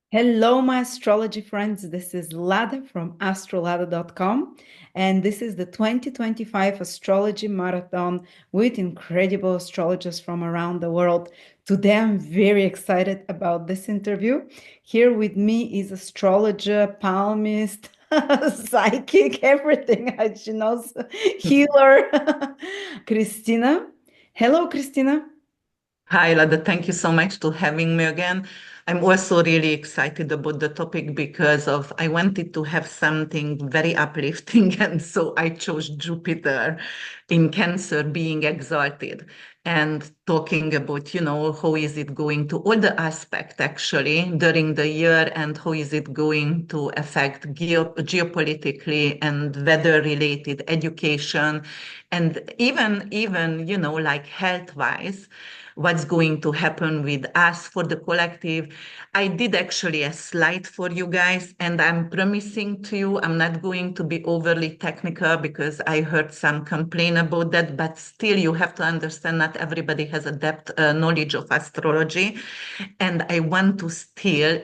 Hello, my astrology friends. This is Lada from AstroLada.com, and this is the 2025 Astrology Marathon with incredible astrologers from around the world. Today, I'm very excited about this interview. Here with me is astrologer, palmist, psychic, everything. She knows, healer, Krisztina. Hello, Krisztina. Hi, Lada. Thank you so much to having me again. I'm also really excited about the topic because of I wanted to have something very uplifting, and so I chose Jupiter in Cancer being exalted and talking about, how is it going to all the aspect actually during the year and how is it going to affect geopolitically and weather related education and even, like health wise what's going to happen with us for the collective. I did actually a slide for you guys, and I'm promising to you I'm not going to be overly technical because I heard some complain about that, but still you have to understand not everybody has a depth knowledge of astrology. And I want to still,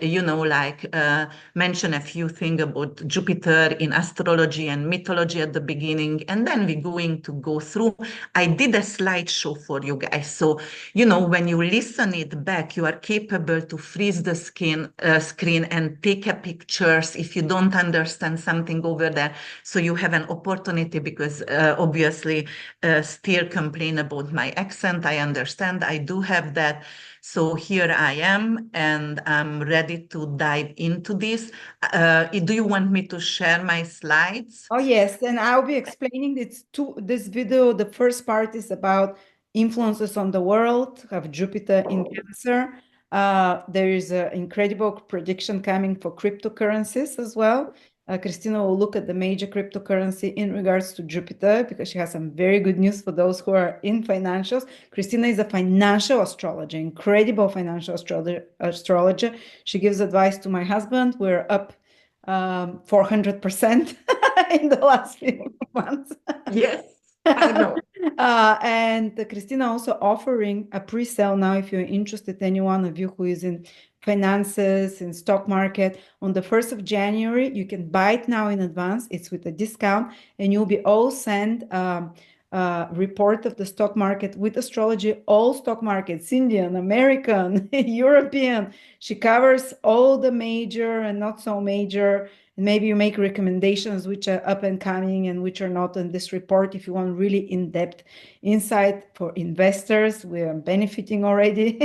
mention a few things about Jupiter in astrology and mythology at the beginning, and then we're going to go through. I did a slideshow for you guys, so when you listen it back, you are capable to freeze the screen and take a pictures if you don't understand something over there. So you have an opportunity because obviously still complain about my accent. I understand. I do have that. So here I am, and I'm ready to dive into this. Do you want me to share my slides? Oh, yes, and I'll be explaining this video. The first part is about influences on the world of Jupiter in Cancer. There is an incredible prediction coming for cryptocurrencies as well. Krisztina will look at the major cryptocurrency in regards to Jupiter because she has some very good news for those who are in financials. Krisztina is a financial astrologer, incredible financial astrologer. She gives advice to my husband. We're up 400% in the last few months. Yes, I know. And Krisztina also offering a pre-sale now if you're interested, any one of you who is in finances, in stock market, on the 1st of January, you can buy it now in advance. It's with a discount, and you'll be all sent report of the stock market with astrology, all stock markets, Indian, American, European. She covers all the major and not so major. And maybe you make recommendations which are up and coming and which are not in this report. If you want really in-depth insight for investors, we are benefiting already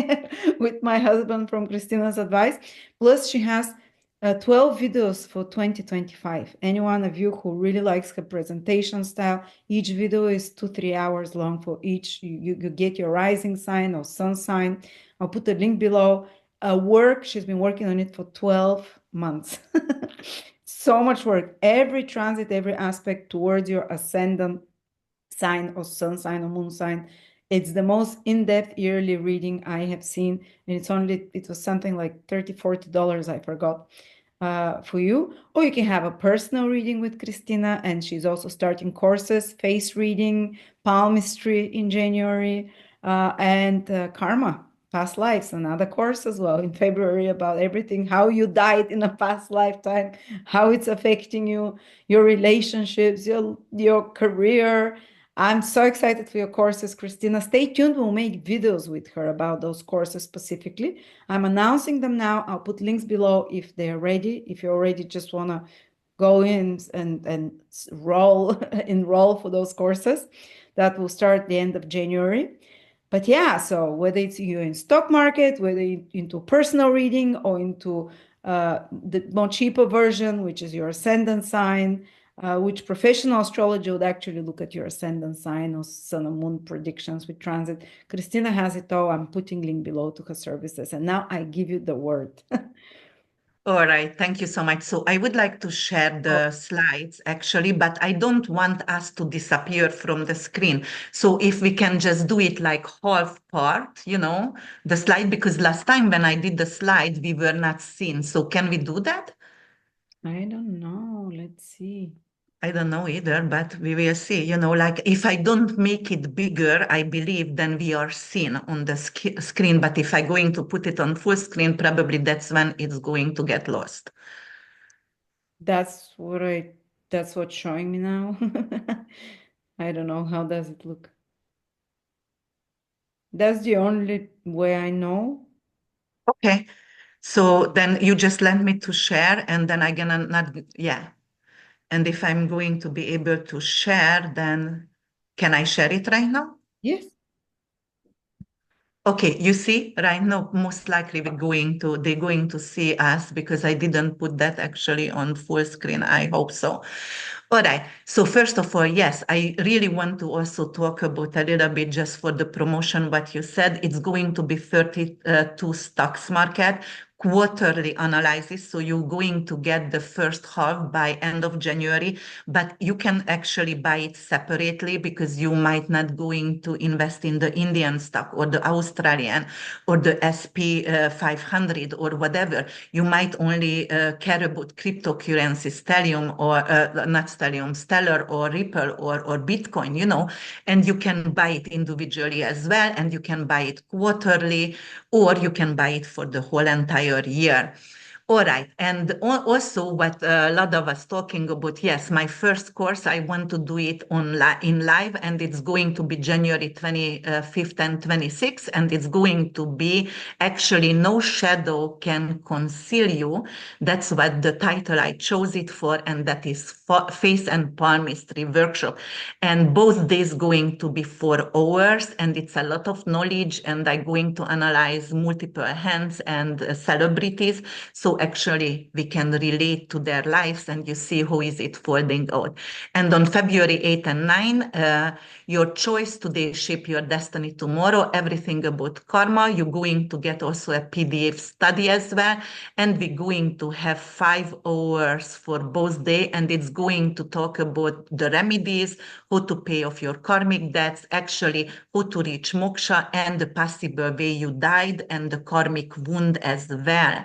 with my husband from Kristina's advice. Plus, she has 12 videos for 2025. Any one of you who really likes her presentation style, each video is 2-3 hours long for each. You get your rising sign or sun sign. I'll put the link below. She's been working on it for 12 months. So much work. Every transit, every aspect towards your ascendant sign or sun sign or moon sign. It's the most in-depth yearly reading I have seen. And it was something like $30-40, I forgot, for you. Or you can have a personal reading with Krisztina, and she's also starting courses, face reading, palmistry in January, and karma, past lives, another course as well in February about everything, how you died in a past lifetime, how it's affecting you, your relationships, your career. I'm so excited for your courses, Krisztina. Stay tuned. We'll make videos with her about those courses specifically. I'm announcing them now. I'll put links below if they're ready. If you already just want to go in and enroll for those courses, that will start the end of January. But yeah, so whether it's you in stock market, whether into personal reading or into the more cheaper version, which is your ascendant sign, which professional astrology would actually look at your ascendant sign or sun and moon predictions with transit. Krisztina has it all. I'm putting link below to her services. And now I give you the word. All right, thank you so much. So I would like to share the slides actually, but I don't want us to disappear from the screen. So if we can just do it like half part, the slide, because last time when I did the slide, we were not seen. So can we do that? I don't know. Let's see. I don't know either, but we will see. Like if I don't make it bigger, I believe, then we are seen on the screen. But if I'm going to put it on full screen, probably that's when it's going to get lost. That's what's showing me now. I don't know, how does it look? That's the only way I know. Okay. So then you just let me to share, and then I'm gonna not, yeah. And if I'm going to be able to share, then can I share it right now? Yes. Okay, you see, right now, most likely they're going to see us because I didn't put that actually on full screen. I hope so. All right. So first of all, yes, I really want to also talk about a little bit just for the promotion, what you said. It's going to be 32 stocks market quarterly analysis. So you're going to get the first half by end of January, but you can actually buy it separately because you might not going to invest in the Indian stock or the Australian or the SP 500 or whatever. You might only care about cryptocurrency, Stellium or not Stellium, Stellar or Ripple or Bitcoin, and you can buy it individually as well, and you can buy it quarterly, or you can buy it for the whole entire year. All right. And also what Lada was talking about, yes, my first course, I want to do it in live, and it's going to be January 25th and 26th, and it's going to be actually No Shadow Can Conceal You. That's what the title I chose it for, and that is Face and Palmistry workshop. And both days going to be 4 hours, and it's a lot of knowledge, and I'm going to analyze multiple hands and celebrities. So actually we can relate to their lives, and you see who is it folding out. And on February 8 and 9, your choice today shape your destiny tomorrow, everything about karma. You're going to get also a PDF study as well. And we're going to have 5 hours for both day, and it's going to talk about the remedies, how to pay off your karmic debts, actually how to reach moksha and the possible way you died and the karmic wound as well.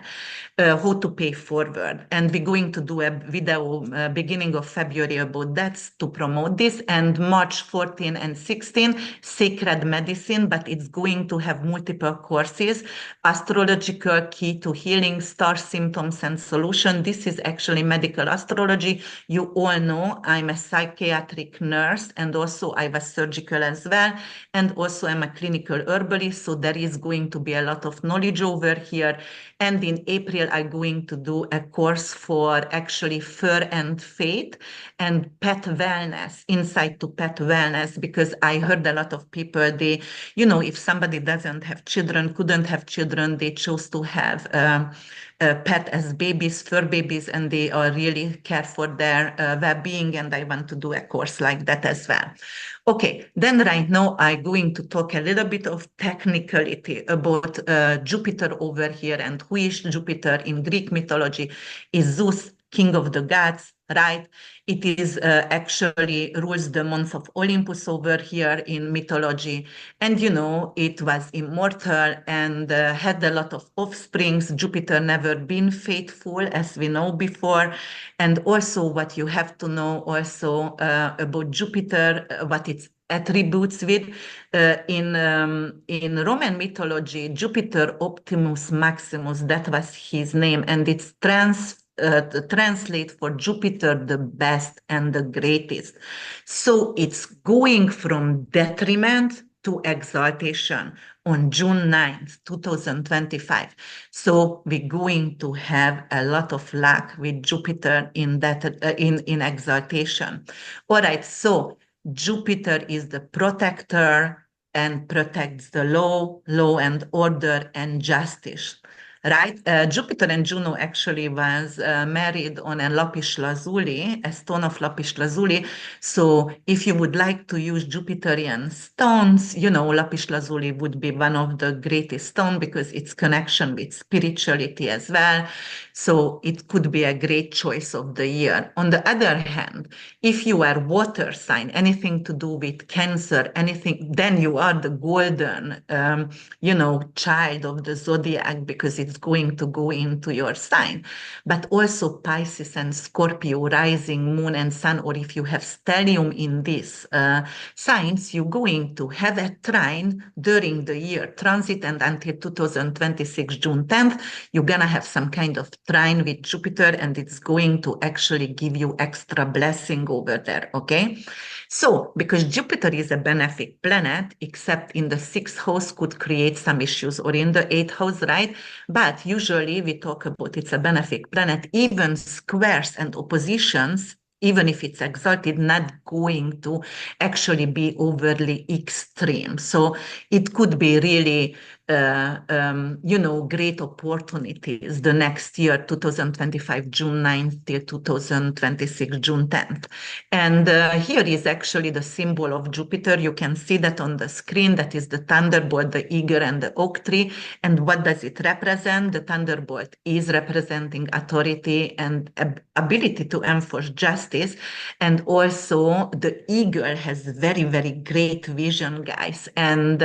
How to pay forward. And we're going to do a video beginning of February about that to promote this. And March 14 and 16, Sacred Medicine, but it's going to have multiple courses. Astrological Key to Healing, Star Symptoms and Solution. This is actually medical astrology. You all know I'm a psychiatric nurse, and also I was surgical as well. And also I'm a clinical herbalist. So there is going to be a lot of knowledge over here. And in April, I'm going to do a course for actually fur and faith and pet wellness, insight to pet wellness, because I heard a lot of people, if somebody doesn't have children, couldn't have children, they chose to have a pet as babies, fur babies, and they really care for their well-being. And I want to do a course like that as well. Okay, then right now I'm going to talk a little bit of technicality about Jupiter over here. And who is Jupiter in Greek mythology? Is Zeus, king of the gods, right? It is actually rules the month of Olympus over here in mythology. And it was immortal and had a lot of offsprings. Jupiter never been faithful, as we know before. And also what you have to know also about Jupiter, what its attributes with. In Roman mythology, Jupiter Optimus Maximus, that was his name, and it's translate for Jupiter, the best and the greatest. So it's going from detriment to exaltation on June 9th, 2025. So we're going to have a lot of luck with Jupiter in that in exaltation. All right, so Jupiter is the protector and protects the law and order and justice. Right? Jupiter and Juno actually was married on a lapis lazuli, a stone of lapis lazuli. So if you would like to use Jupiterian stones, lapis lazuli would be one of the greatest stones because it's connection with spirituality as well. So it could be a great choice of the year. On the other hand, if you are water sign, anything to do with Cancer, anything, then you are the golden, child of the zodiac because it's it's going to go into your sign. But also Pisces and Scorpio, rising moon and sun, or if you have stellium in these signs, you're going to have a trine during the year transit, and until 2026, June 10th, you're going to have some kind of trine with Jupiter, and it's going to actually give you extra blessing over there, okay? So, because Jupiter is a benefic planet, except in the sixth house could create some issues, or in the eighth house, right? But usually we talk about it's a benefic planet, even squares and oppositions, even if it's exalted, not going to actually be overly extreme. So it could be really great opportunities the next year, 2025, June 9th till 2026, June 10th. And here is actually the symbol of Jupiter. You can see that on the screen. That is the thunderbolt, the eagle, and the oak tree. And what does it represent? The thunderbolt is representing authority and ability to enforce justice. And also the eagle has very, very great vision, guys. And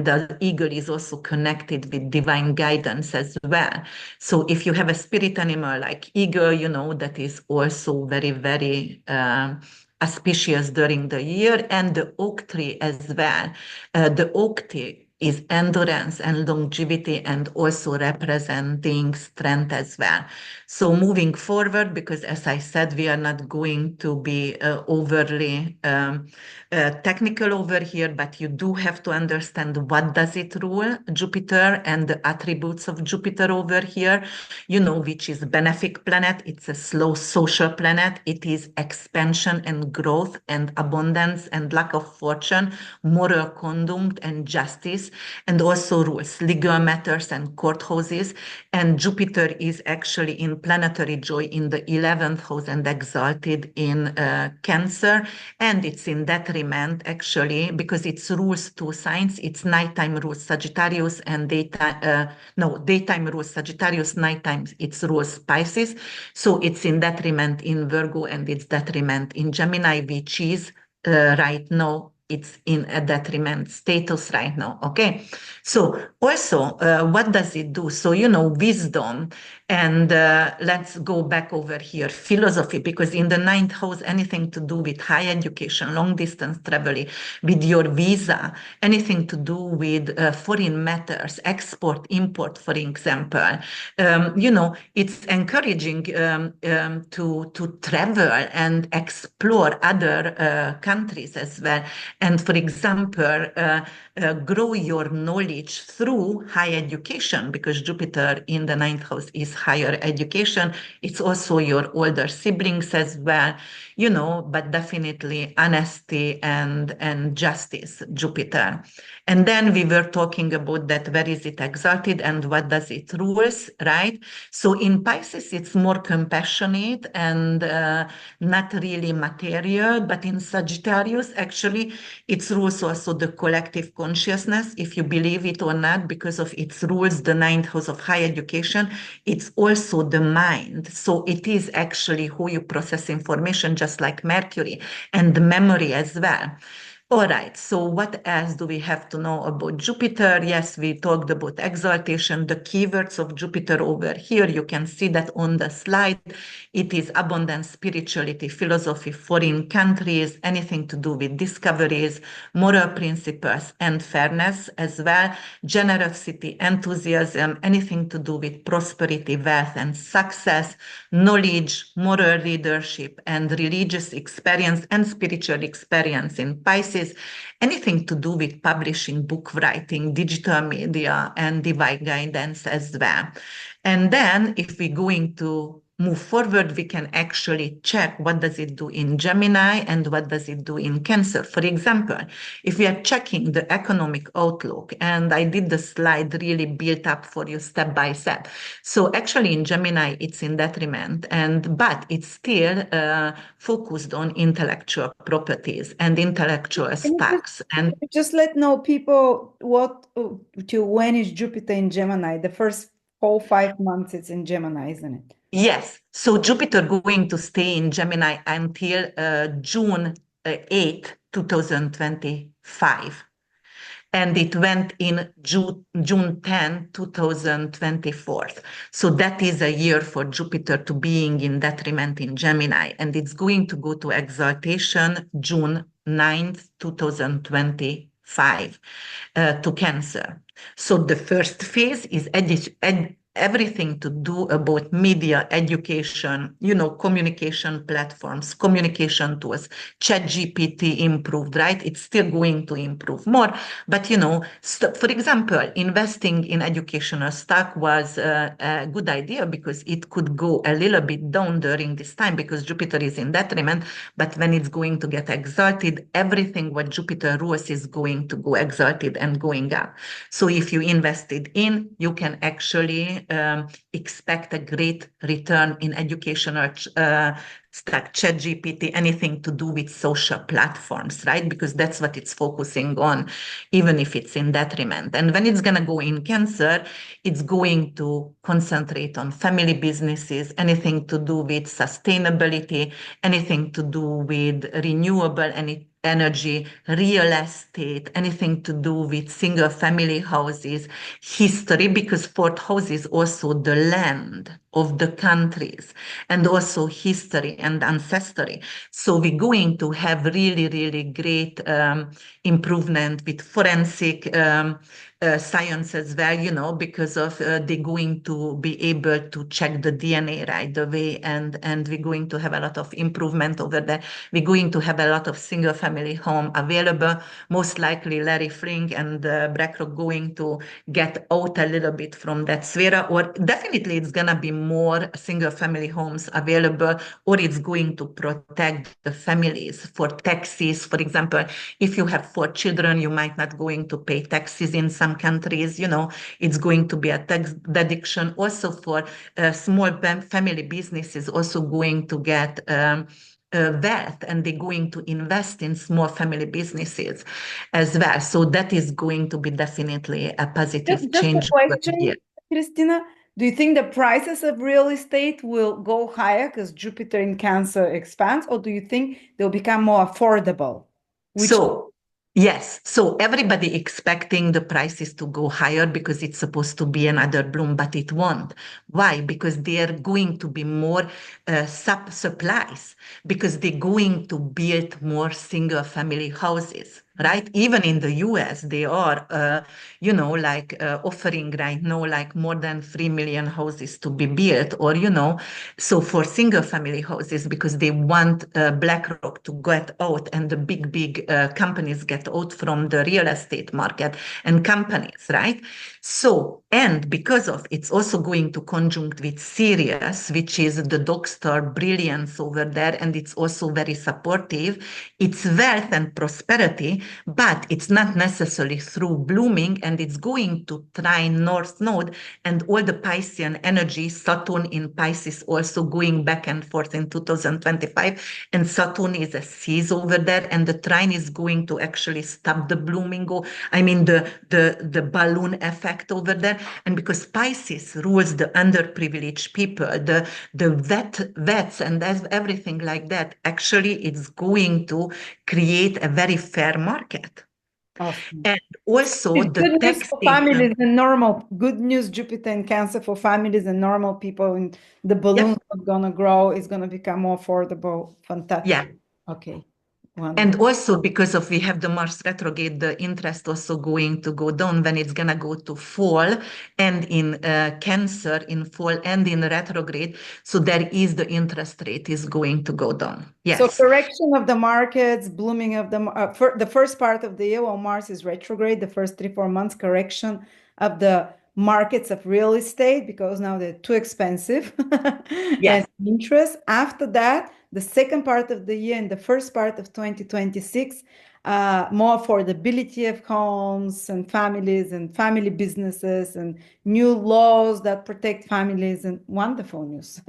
the eagle is also connected with divine guidance as well. So if you have a spirit animal like eagle, that is also very, very auspicious during the year, and the oak tree as well. The oak tree is endurance and longevity, and also representing strength as well. So moving forward, because as I said, we are not going to be overly technical over here, but you do have to understand what does it rule, Jupiter, and the attributes of Jupiter over here, which is benefic planet. It's a slow social planet. It is expansion and growth and abundance and lack of fortune, moral conduct and justice, and also rules legal matters and courthouses. And Jupiter is actually in planetary joy in the 11th house and exalted in Cancer, and it's in detriment actually because it rules two signs. It's nighttime rules Sagittarius and daytime rules Sagittarius, nighttime it rules Pisces. So it's in detriment in Virgo, and it's detriment in Gemini, which is right now it's in a detriment status right now, okay? So also, what does it do? So, wisdom, and let's go back over here, philosophy, because in the ninth house, anything to do with high education, long distance traveling, with your visa, anything to do with foreign matters, export, import, for example, it's encouraging to travel and explore other countries as well. And for example, grow your knowledge through higher education, because Jupiter in the ninth house is higher education. It's also your older siblings as well, but definitely honesty and justice, Jupiter. And then we were talking about that, where is it exalted and what does it rules, right? So in Pisces, it's more compassionate and not really material, but in Sagittarius, actually, it rules also the collective consciousness, if you believe it or not, because of its rules, the ninth house of higher education, it's also the mind. So it is actually how you process information, just like Mercury, and the memory as well. All right, so what else do we have to know about Jupiter? Yes, we talked about exaltation. The keywords of Jupiter over here, you can see that on the slide. It is abundance, spirituality, philosophy, foreign countries, anything to do with discoveries, moral principles, and fairness as well. Generosity, enthusiasm, anything to do with prosperity, wealth, and success, knowledge, moral leadership, and religious experience and spiritual experience in Pisces. Anything to do with publishing, book writing, digital media, and divine guidance as well. And then if we're going to move forward, we can actually check what does it do in Gemini and what does it do in Cancer. For example, if we are checking the economic outlook, and I did the slide really built up for you step by step. So actually in Gemini, it's in detriment, but it's still focused on intellectual properties and intellectual sparks. And just let know people when is Jupiter in Gemini? The first whole 5 months it's in Gemini, isn't it? Yes, so Jupiter going to stay in Gemini until June 8th, 2025. and it went in June 10, 2024. So that is a year for Jupiter to being in detriment in Gemini, and it's going to go to exaltation June 9th, 2025 to Cancer. So the first phase is everything to do about media, education, communication platforms, communication tools. ChatGPT improved, right? It's still going to improve more. But, for example, investing in educational stock was a good idea because it could go a little bit down during this time because Jupiter is in detriment. But when it's going to get exalted, everything what Jupiter rules is going to go exalted and going up. So if you invested in, you can actually expect a great return in educational stack, ChatGPT, anything to do with social platforms, right? Because that's what it's focusing on, even if it's in detriment. And when it's going to go in Cancer, it's going to concentrate on family businesses, anything to do with sustainability, anything to do with renewable energy, real estate, anything to do with single family houses, history, because fourth house is also the land of the countries and also history and ancestry. So we're going to have really, really great improvement with forensic science as well, because of they're going to be able to check the DNA right away, and we're going to have a lot of improvement over there. We're going to have a lot of single family home available. Most likely Larry Fink and BlackRock going to get out a little bit from that sphere, or definitely it's going to be more single family homes available, or it's going to protect the families for taxes. For example, if you have 4 children, you might not going to pay taxes in some countries, it's going to be a tax deduction. Also for small family businesses also going to get wealth, and they're going to invest in small family businesses as well. So that is going to be definitely a positive Just a change over the year. question, Krisztina. Do you think the prices of real estate will go higher because Jupiter in Cancer expands, or do you think they'll become more affordable? So, yes. So everybody expecting the prices to go higher because it's supposed to be another bloom, but it won't. Why? Because they are going to be more supplies, because they're going to build more single family houses. Right? Even in the US, they are, offering right now, like more than 3 million houses to be built, or, so for single family houses, because they want BlackRock to get out and the big companies get out from the real estate market and companies, right? So, and because of it's also going to conjunct with Sirius, which is the dog star brilliance over there, and it's also very supportive. It's wealth and prosperity, but it's not necessarily through blooming, and it's going to trine North Node and all the Piscean energy, Saturn in Pisces also going back and forth in 2025, and Saturn is a seize over there, and the trine is going to actually stop the blooming, the balloon effect over there. And because Pisces rules the underprivileged people, the vets and everything like that, actually it's going to create a very fair market. Awesome. And also It's the good news for taxation. families and normal. Good news, Jupiter in Cancer for families and normal people. And the balloon's not gonna grow. It's gonna become more affordable. Fantastic. Yeah. Okay. And Wonderful. also because of we have the Mars retrograde, the interest also going to go down when it's gonna go to fall, and in Cancer in fall and in retrograde. So there is the interest rate is going to go down. Yes. So correction of the markets, blooming of the for the first part of the year while Mars is retrograde, the first 3-4 months, correction of the markets of real estate because now they're too expensive Yes. and interest. After that, the second part of the year and the first part of 2026, more affordability of homes and families and family businesses and new laws that protect families, and wonderful news.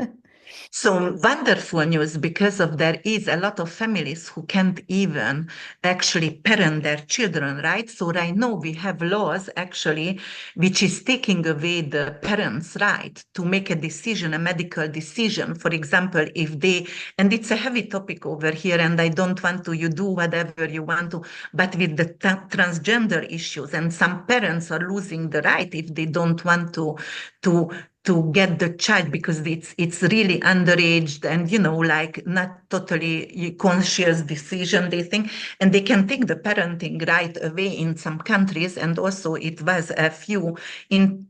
So wonderful news, because of there is a lot of families who can't even actually parent their children, right? So right now we have laws actually which is taking away the parents' right to make a decision, a medical decision. For example, if they, and it's a heavy topic over here, and I don't want to, you do whatever you want to, but with the transgender issues, and some parents are losing the right if they don't want to to get the child because it's really underage and like not totally conscious decision, they think, and they can take the parenting right away in some countries. And also it was a few in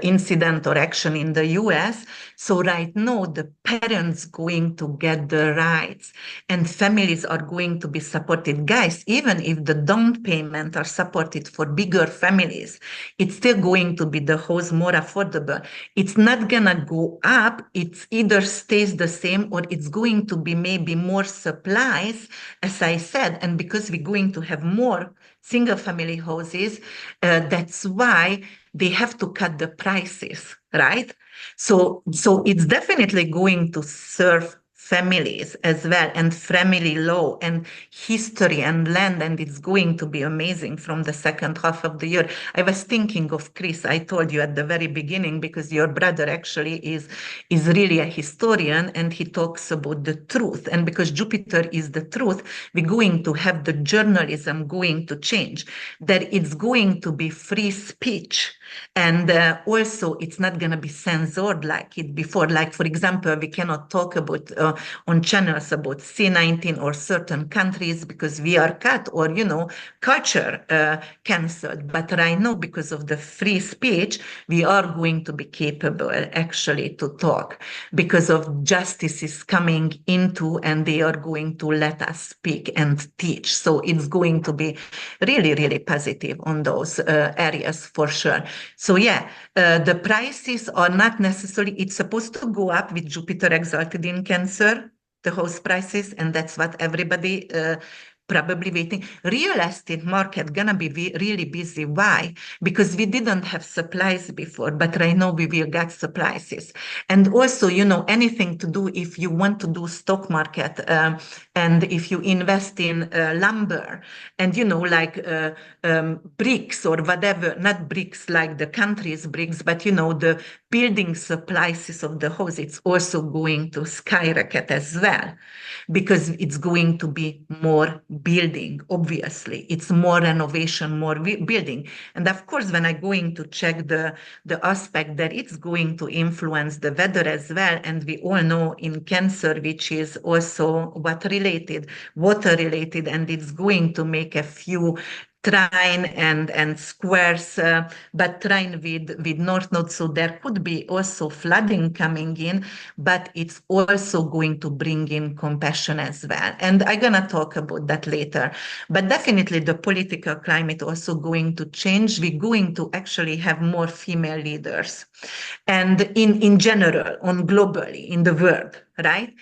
incident or action in the US. So right now the parents going to get the rights and families are going to be supported. Guys, even if the down payment are supported for bigger families, it's still going to be the house more affordable. It's not gonna go up. It's either stays the same or it's going to be maybe more supplies, as I said. And because we're going to have more single family houses, that's why they have to cut the prices, right? So it's definitely going to serve families as well, and family law and history and land, and it's going to be amazing from the second half of the year. I was thinking of Chris, I told you at the very beginning, because your brother actually is really a historian and he talks about the truth. And because Jupiter is the truth, we're going to have the journalism going to change, that it's going to be free speech. And also, it's not going to be censored like it before. Like, for example, we cannot talk about on channels about C19 or certain countries because we are cut or, culture cancelled. But right now, because of the free speech, we are going to be capable actually to talk because of justice is coming into and they are going to let us speak and teach. So it's going to be really, really positive on those areas for sure. So yeah, the prices are not necessarily, it's supposed to go up with Jupiter exalted in Cancer, the house prices, and that's what everybody probably waiting. Real estate market gonna be really busy. Why? Because we didn't have supplies before, but right now we will get supplies. And also, anything to do if you want to do stock market and if you invest in lumber and, like bricks or whatever, not bricks like the country's bricks, but, the building supplies of the house, it's also going to skyrocket as well because it's going to be more building. Obviously it's more renovation, more building. And of course when I'm going to check the aspect that it's going to influence the weather as well, and we all know in Cancer, which is also water related, and it's going to make a few trine and squares, but trine with north node. So there could be also flooding coming in, but it's also going to bring in compassion as well. And I'm going to talk about that later. But definitely the political climate also going to change. We're going to actually have more female leaders. And in general, on globally, in the world, right?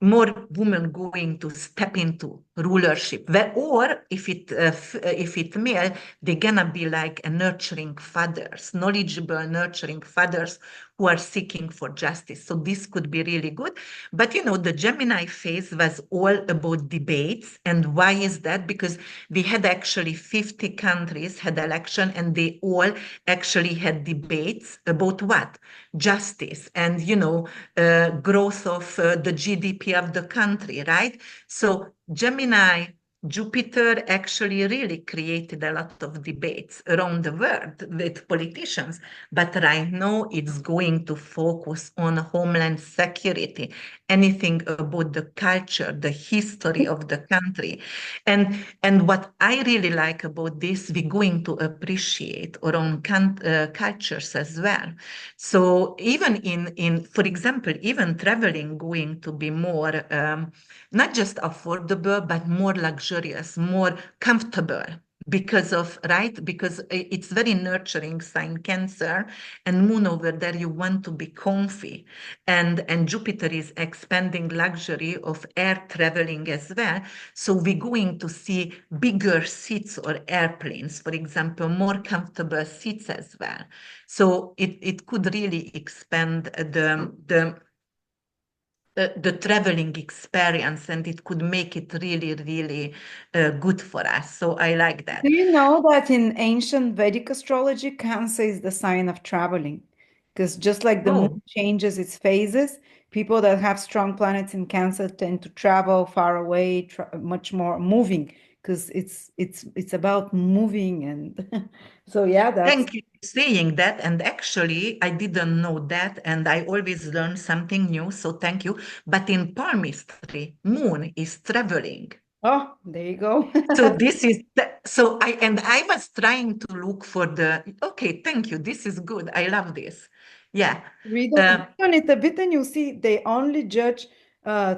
More women going to step into rulership, or if it male, they're gonna be like a nurturing fathers, knowledgeable nurturing fathers who are seeking for justice. So this could be really good. But the Gemini phase was all about debates. And why is that? Because we had actually 50 countries had election, and they all actually had debates about what? Justice and growth of the GDP of the country, right? So Gemini Jupiter actually really created a lot of debates around the world with politicians, but right now it's going to focus on homeland security, anything about the culture, the history of the country. And what I really like about this, we're going to appreciate our own cultures as well. So even in for example, even traveling going to be more not just affordable, but more luxurious, more comfortable. because of, right? Because it's very nurturing sign Cancer, and Moon over there, you want to be comfy. And Jupiter is expanding luxury of air traveling as well. So we're going to see bigger seats or airplanes, for example, more comfortable seats as well. So it could really expand the traveling experience, and it could make it really, really good for us. So I like that. Do you know that in ancient Vedic astrology, Cancer is the sign of traveling? Because just like the moon Oh, changes its phases, people that have strong planets in Cancer tend to travel far away, much more moving, because it's about moving, and so yeah, that's thank you for saying that. And actually, I didn't know that, and I always learn something new. So thank you. But in palmistry, moon is traveling. oh, there you go. So this is so I was trying to look for the okay, thank you. This is good. I love this. Yeah. Read on it a bit, and you'll see they only judge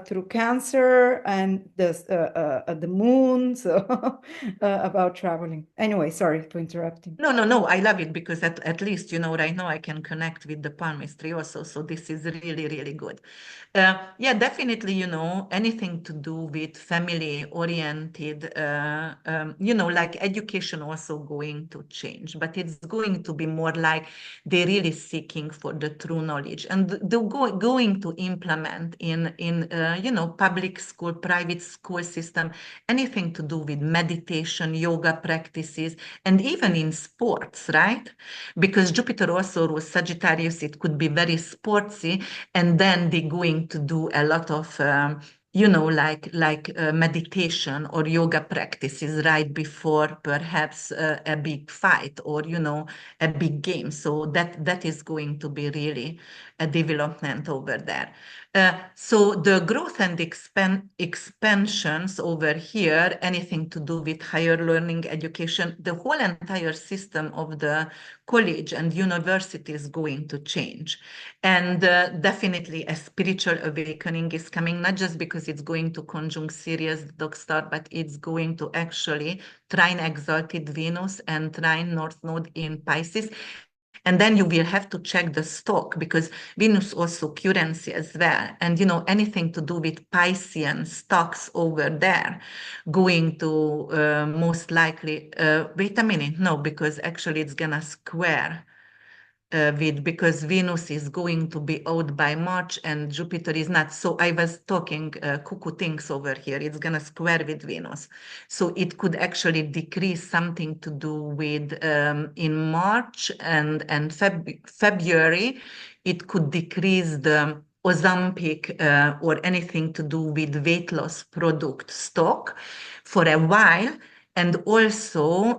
through Cancer and the moon, so about traveling. Anyway, sorry for interrupting. No, no, no. I love it because at least, right now I can connect with the palmistry also. So this is really, really good. Yeah, definitely, anything to do with family oriented, like education also going to change, but it's going to be more like they're really seeking for the true knowledge, and they're going to implement in public school, private school system, anything to do with meditation, yoga practices, and even in sports, right? Because Jupiter also rules Sagittarius, it could be very sportsy, and then they're going to do a lot of meditation or yoga practices right before perhaps a big fight or a big game. So that is going to be really a development over there. So the growth and expansions over here, anything to do with higher learning education, the whole entire system of the college and university is going to change. And definitely a spiritual awakening is coming, not just because it's going to conjunct Sirius, the dog star, but it's going to actually trine exalted Venus and trine North Node in Pisces. And then you will have to check the stock because Venus also currency as well. And anything to do with Piscean stocks over there, going to most likely, wait a minute, no, because actually it's gonna square because Venus is going to be out by March and Jupiter is not. So I was talking cuckoo things over here. It's going to square with Venus. So it could actually decrease something to do with in March and February. It could decrease the Ozempic or anything to do with weight loss product stock for a while. And also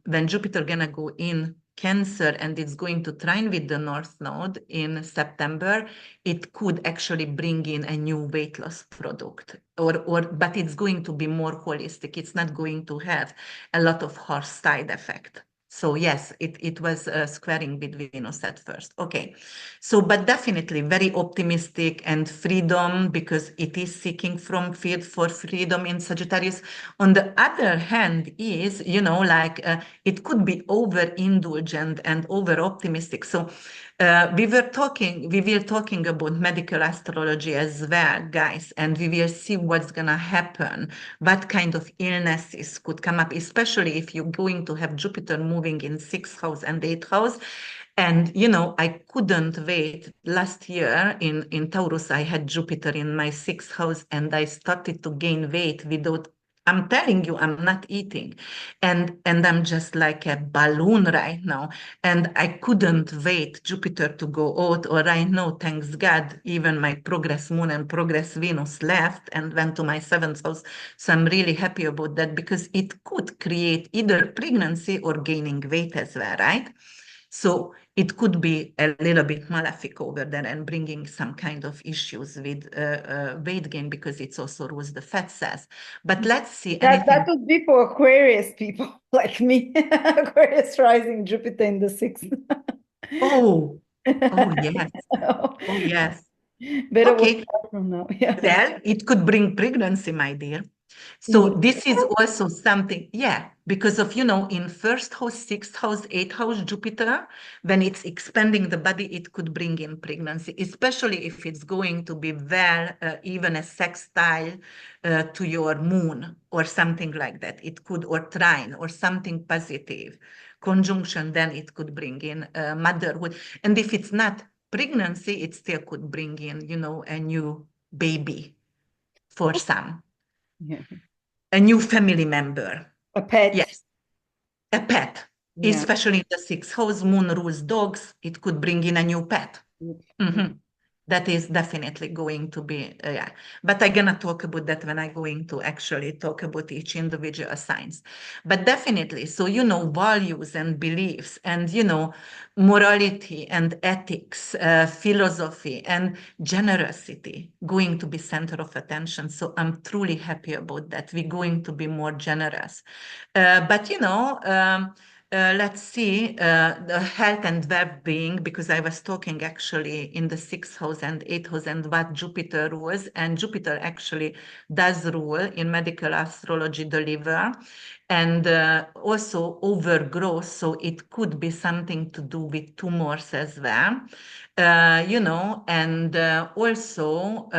when Jupiter gonna go in Cancer and it's going to trine with the North Node in September, it could actually bring in a new weight loss product, but it's going to be more holistic. It's not going to have a lot of harsh side effect. So yes, it was squaring with Venus at first. Okay, so but definitely very optimistic and freedom because it is seeking from for freedom in Sagittarius. On the other hand, is it could be overindulgent and over optimistic. So we were talking about medical astrology as well, guys, and we will see what's gonna happen, what kind of illnesses could come up, especially if you're going to have Jupiter moving in 6th house and 8th house. And I couldn't wait. Last year in Taurus, I had Jupiter in my 6th house, and I started to gain weight without. I'm telling you, I'm not eating, and I'm just like a balloon right now, and I couldn't wait Jupiter to go out. Or right now, thanks God, even my progress Moon and progress Venus left and went to my 7th house. So I'm really happy about that because it could create either pregnancy or gaining weight as well, right? So it could be a little bit malefic over there and bringing some kind of issues with weight gain because it's also rules the fat cells. But let's see That anything. would be for Aquarius people like me. Aquarius rising Jupiter in the sixth. Oh, oh yes, oh yes. Better watch Okay, out from now. Yeah. well, it could bring pregnancy, my dear. So this is also something, because of, in first house, sixth house, eighth house Jupiter, when it's expanding the body, it could bring in pregnancy, especially if it's going to be even a sextile to your moon or something like that. It could, or trine or something positive. Conjunction, then it could bring in motherhood. And if it's not pregnancy, it still could bring in, a new baby for some. Yeah. A new family member. A pet. Yes, a pet, especially in the sixth house, moon rules dogs. It could bring in a new pet. That is definitely going to be, But I'm going to talk about that when I'm going to actually talk about each individual signs. But definitely, so, values and beliefs and, morality and ethics, philosophy and generosity going to be center of attention. So I'm truly happy about that. We're going to be more generous. But, let's see, the health and well-being, because I was talking actually in the sixth house and eighth house and what Jupiter rules, and Jupiter actually does rule in medical astrology the liver and also overgrowth. So it could be something to do with tumors as well. And also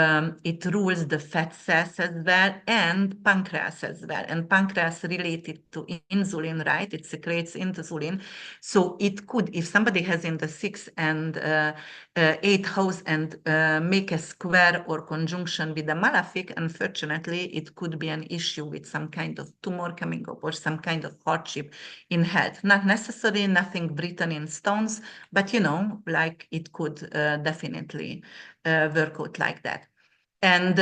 it rules the fat cells as well and pancreas as well. And pancreas related to insulin, right? It secretes insulin. So it could, if somebody has in the sixth and eighth house and make a square or conjunction with a malefic, unfortunately, it could be an issue with some kind of tumor coming up or some kind of hardship in health. Not necessarily nothing written in stones, but like it could definitely work out like that. And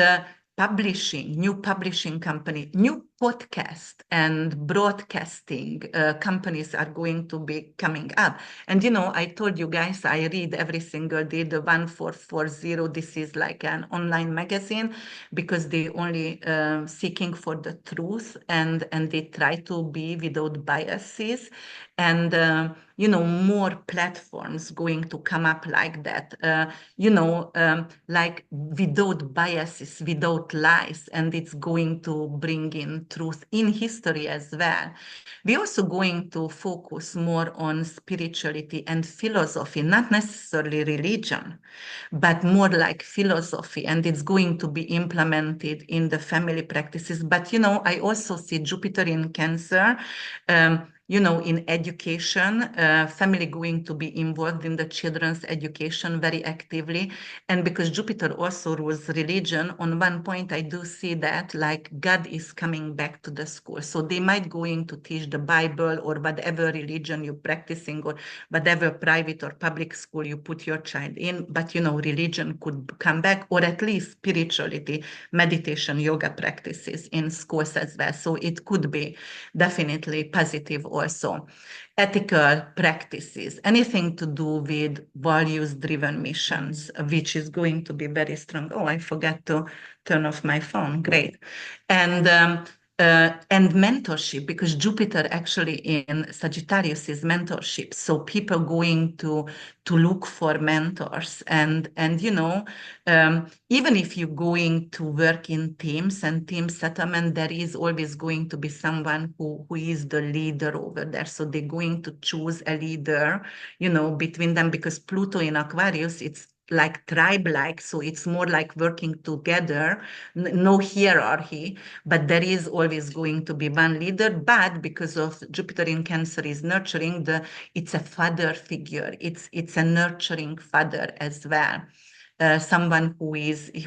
new publishing company, new podcast and broadcasting companies are going to be coming up. And, I told you guys, I read every single day the 1440. This is like an online magazine because they only seeking for the truth and they try to be without biases. And, more platforms going to come up like that, like without biases, without lies, and it's going to bring in truth in history as well. We're also going to focus more on spirituality and philosophy, not necessarily religion, but more like philosophy, and it's going to be implemented in the family practices. But, I also see Jupiter in Cancer, in education, family going to be involved in the children's education very actively. And because Jupiter also rules religion, on one point I do see that like God is coming back to the school. So they might going to teach the Bible or whatever religion you're practicing or whatever private or public school you put your child in. But, religion could come back, or at least spirituality, meditation, yoga practices in schools as well. So it could be definitely positive also. Ethical practices, anything to do with values-driven missions, which is going to be very strong. Oh, I forgot to turn off my phone. Great. And mentorship, because Jupiter actually in Sagittarius is mentorship. So people going to look for mentors and even if you're going to work in teams and team settlement, there is always going to be someone who is the leader over there. So they're going to choose a leader, between them, because Pluto in Aquarius, it's like tribe-like, so it's more like working together, no hierarchy, but there is always going to be one leader. But because of Jupiter in Cancer is nurturing, it's a father figure. It's a nurturing father as well. Someone who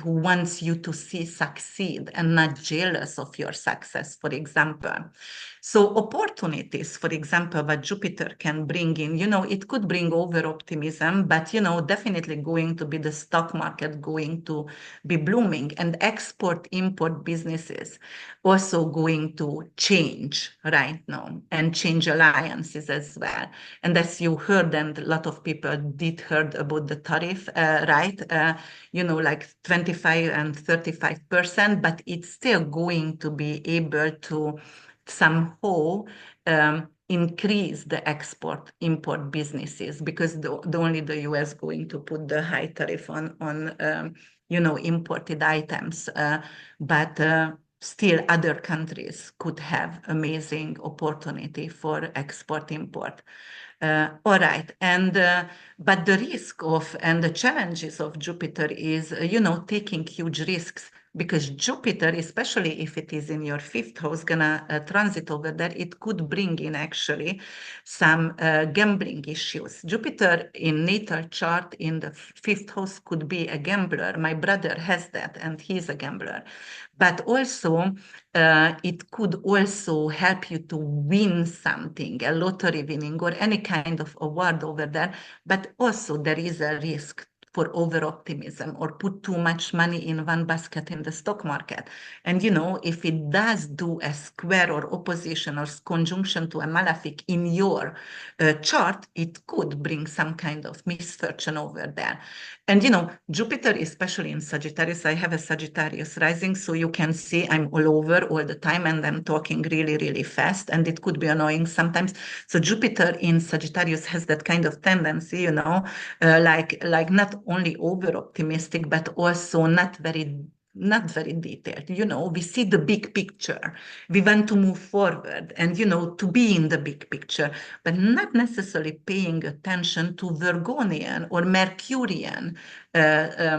wants you to see succeed and not jealous of your success, for example. So opportunities, for example, what Jupiter can bring in, it could bring over optimism, but, definitely going to be the stock market going to be blooming, and export-import businesses also going to change right now and change alliances as well. And as you heard, and a lot of people did heard about the tariff, right? Like 25 and 35%, but it's still going to be able to somehow increase the export-import businesses, because only the US going to put the high tariff on imported items. But still other countries could have amazing opportunity for export import. All right, and but the risk of and the challenges of Jupiter is, taking huge risks, because Jupiter, especially if it is in your fifth house, gonna transit over there, it could bring in actually some gambling issues. Jupiter in natal chart in the fifth house could be a gambler. My brother has that, and he's a gambler. But also, it could also help you to win something, a lottery winning or any kind of award over there. But also there is a risk for over optimism or put too much money in one basket in the stock market. And if it does do a square or opposition or conjunction to a malefic in your chart, it could bring some kind of misfortune over there. And Jupiter, especially in Sagittarius, I have a Sagittarius rising, so you can see I'm all over all the time and I'm talking really, really fast, and it could be annoying sometimes. So Jupiter in Sagittarius has that kind of tendency, like not only over optimistic, but also not very detailed. We see the big picture. We want to move forward and, to be in the big picture, but not necessarily paying attention to Virgonian or Mercurian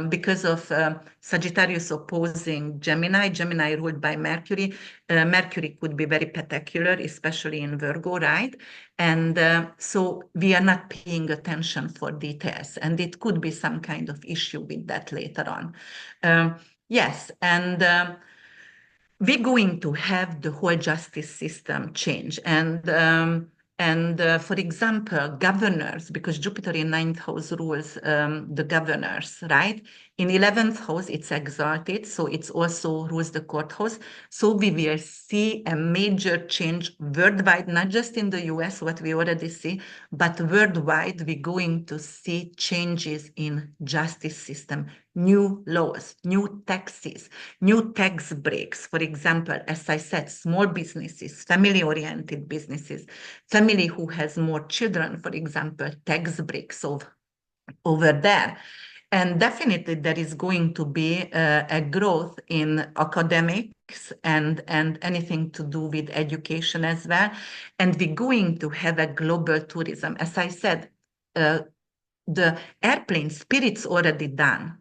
because of Sagittarius opposing Gemini ruled by Mercury. Mercury could be very particular, especially in Virgo, right? And so we are not paying attention for details, and it could be some kind of issue with that later on. Yes, and we're going to have the whole justice system change. And for example, governors, because Jupiter in ninth house rules the governors, right? In 11th house, it's exalted, so it's also rules the court house. So we will see a major change worldwide, not just in the US, what we already see, but worldwide, we're going to see changes in justice system, new laws, new taxes, new tax breaks. For example, as I said, small businesses, family-oriented businesses, family who has more children, for example, tax breaks over there. And definitely there is going to be a growth in academics and anything to do with education as well. And we're going to have a global tourism. As I said, the airplane Spirit's already done.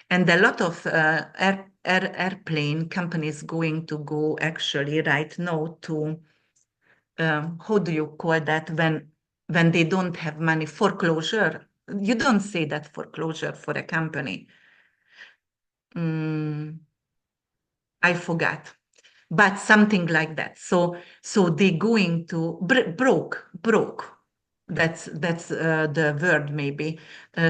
And a lot of airplane companies going to go actually right now to, how do you call that, when they don't have money, foreclosure. You don't say that foreclosure for a company. I forgot, but something like that. So they're going to broke. That's the word maybe.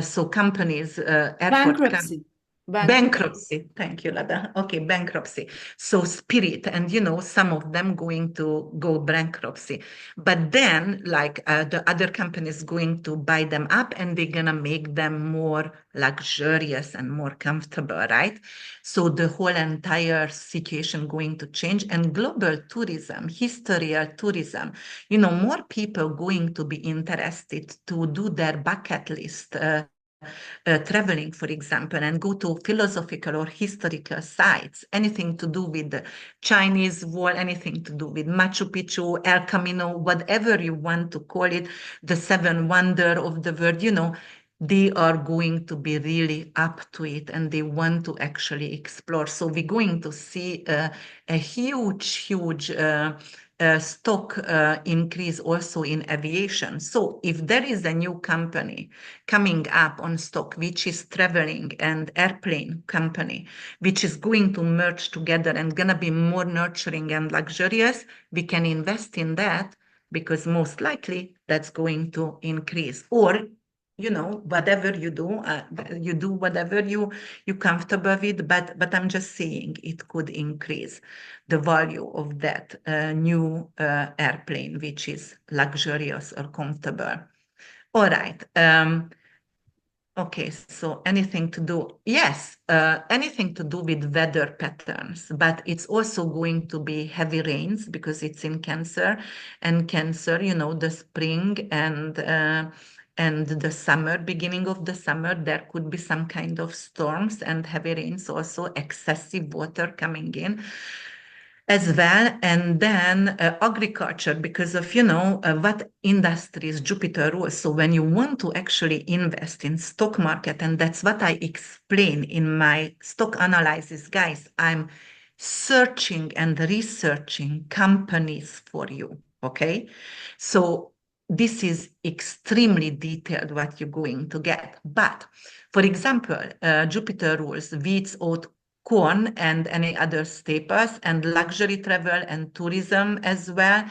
So companies, airport Bankruptcy. Bankruptcy. Thank you, Lada. Okay, bankruptcy. So Spirit, and some of them going to go bankruptcy. But then, like the other companies going to buy them up, and they're gonna make them more luxurious and more comfortable, right? So the whole entire situation going to change, and global tourism, historical tourism, more people going to be interested to do their bucket list. Traveling, for example, and go to philosophical or historical sites, anything to do with the Chinese wall, anything to do with Machu Picchu, El Camino, whatever you want to call it, the seven wonder of the world, they are going to be really up to it and they want to actually explore. So we're going to see a huge stock increase also in aviation. So if there is a new company coming up on stock, which is traveling and airplane company, which is going to merge together and gonna be more nurturing and luxurious, we can invest in that because most likely that's going to increase. Or whatever you do whatever you comfortable with, but I'm just saying it could increase the value of that new airplane, which is luxurious or comfortable. All right. Okay, so anything to do, yes, anything to do with weather patterns, but it's also going to be heavy rains because it's in Cancer, and Cancer, the spring and the summer, beginning of the summer, there could be some kind of storms and heavy rains, also excessive water coming in. as well. And then agriculture, because of, what industries Jupiter rules. So when you want to actually invest in stock market, and that's what I explain in my stock analysis, guys, I'm searching and researching companies for you. Okay. So this is extremely detailed what you're going to get. But for example, Jupiter rules wheat, oat, corn, and any other staples, and luxury travel and tourism as well,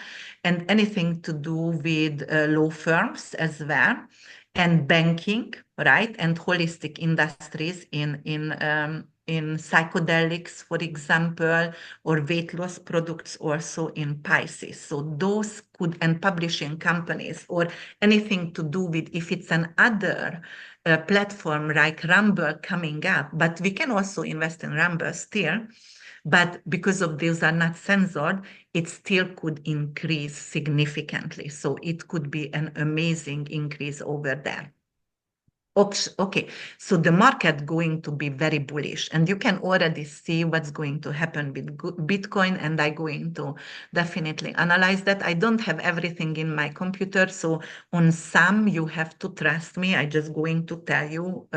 and anything to do with law firms as well, and banking, right, and holistic industries in psychedelics, for example, or weight loss products also in Pisces. So those could, and publishing companies, or anything to do with, if it's an other platform like Rumble coming up, but we can also invest in Rumble still. But because of these are not censored, it still could increase significantly. So it could be an amazing increase over there. Okay, so the market going to be very bullish, and you can already see what's going to happen with Bitcoin, and I'm going to definitely analyze that. I don't have everything in my computer, so on some you have to trust me. I just going to tell you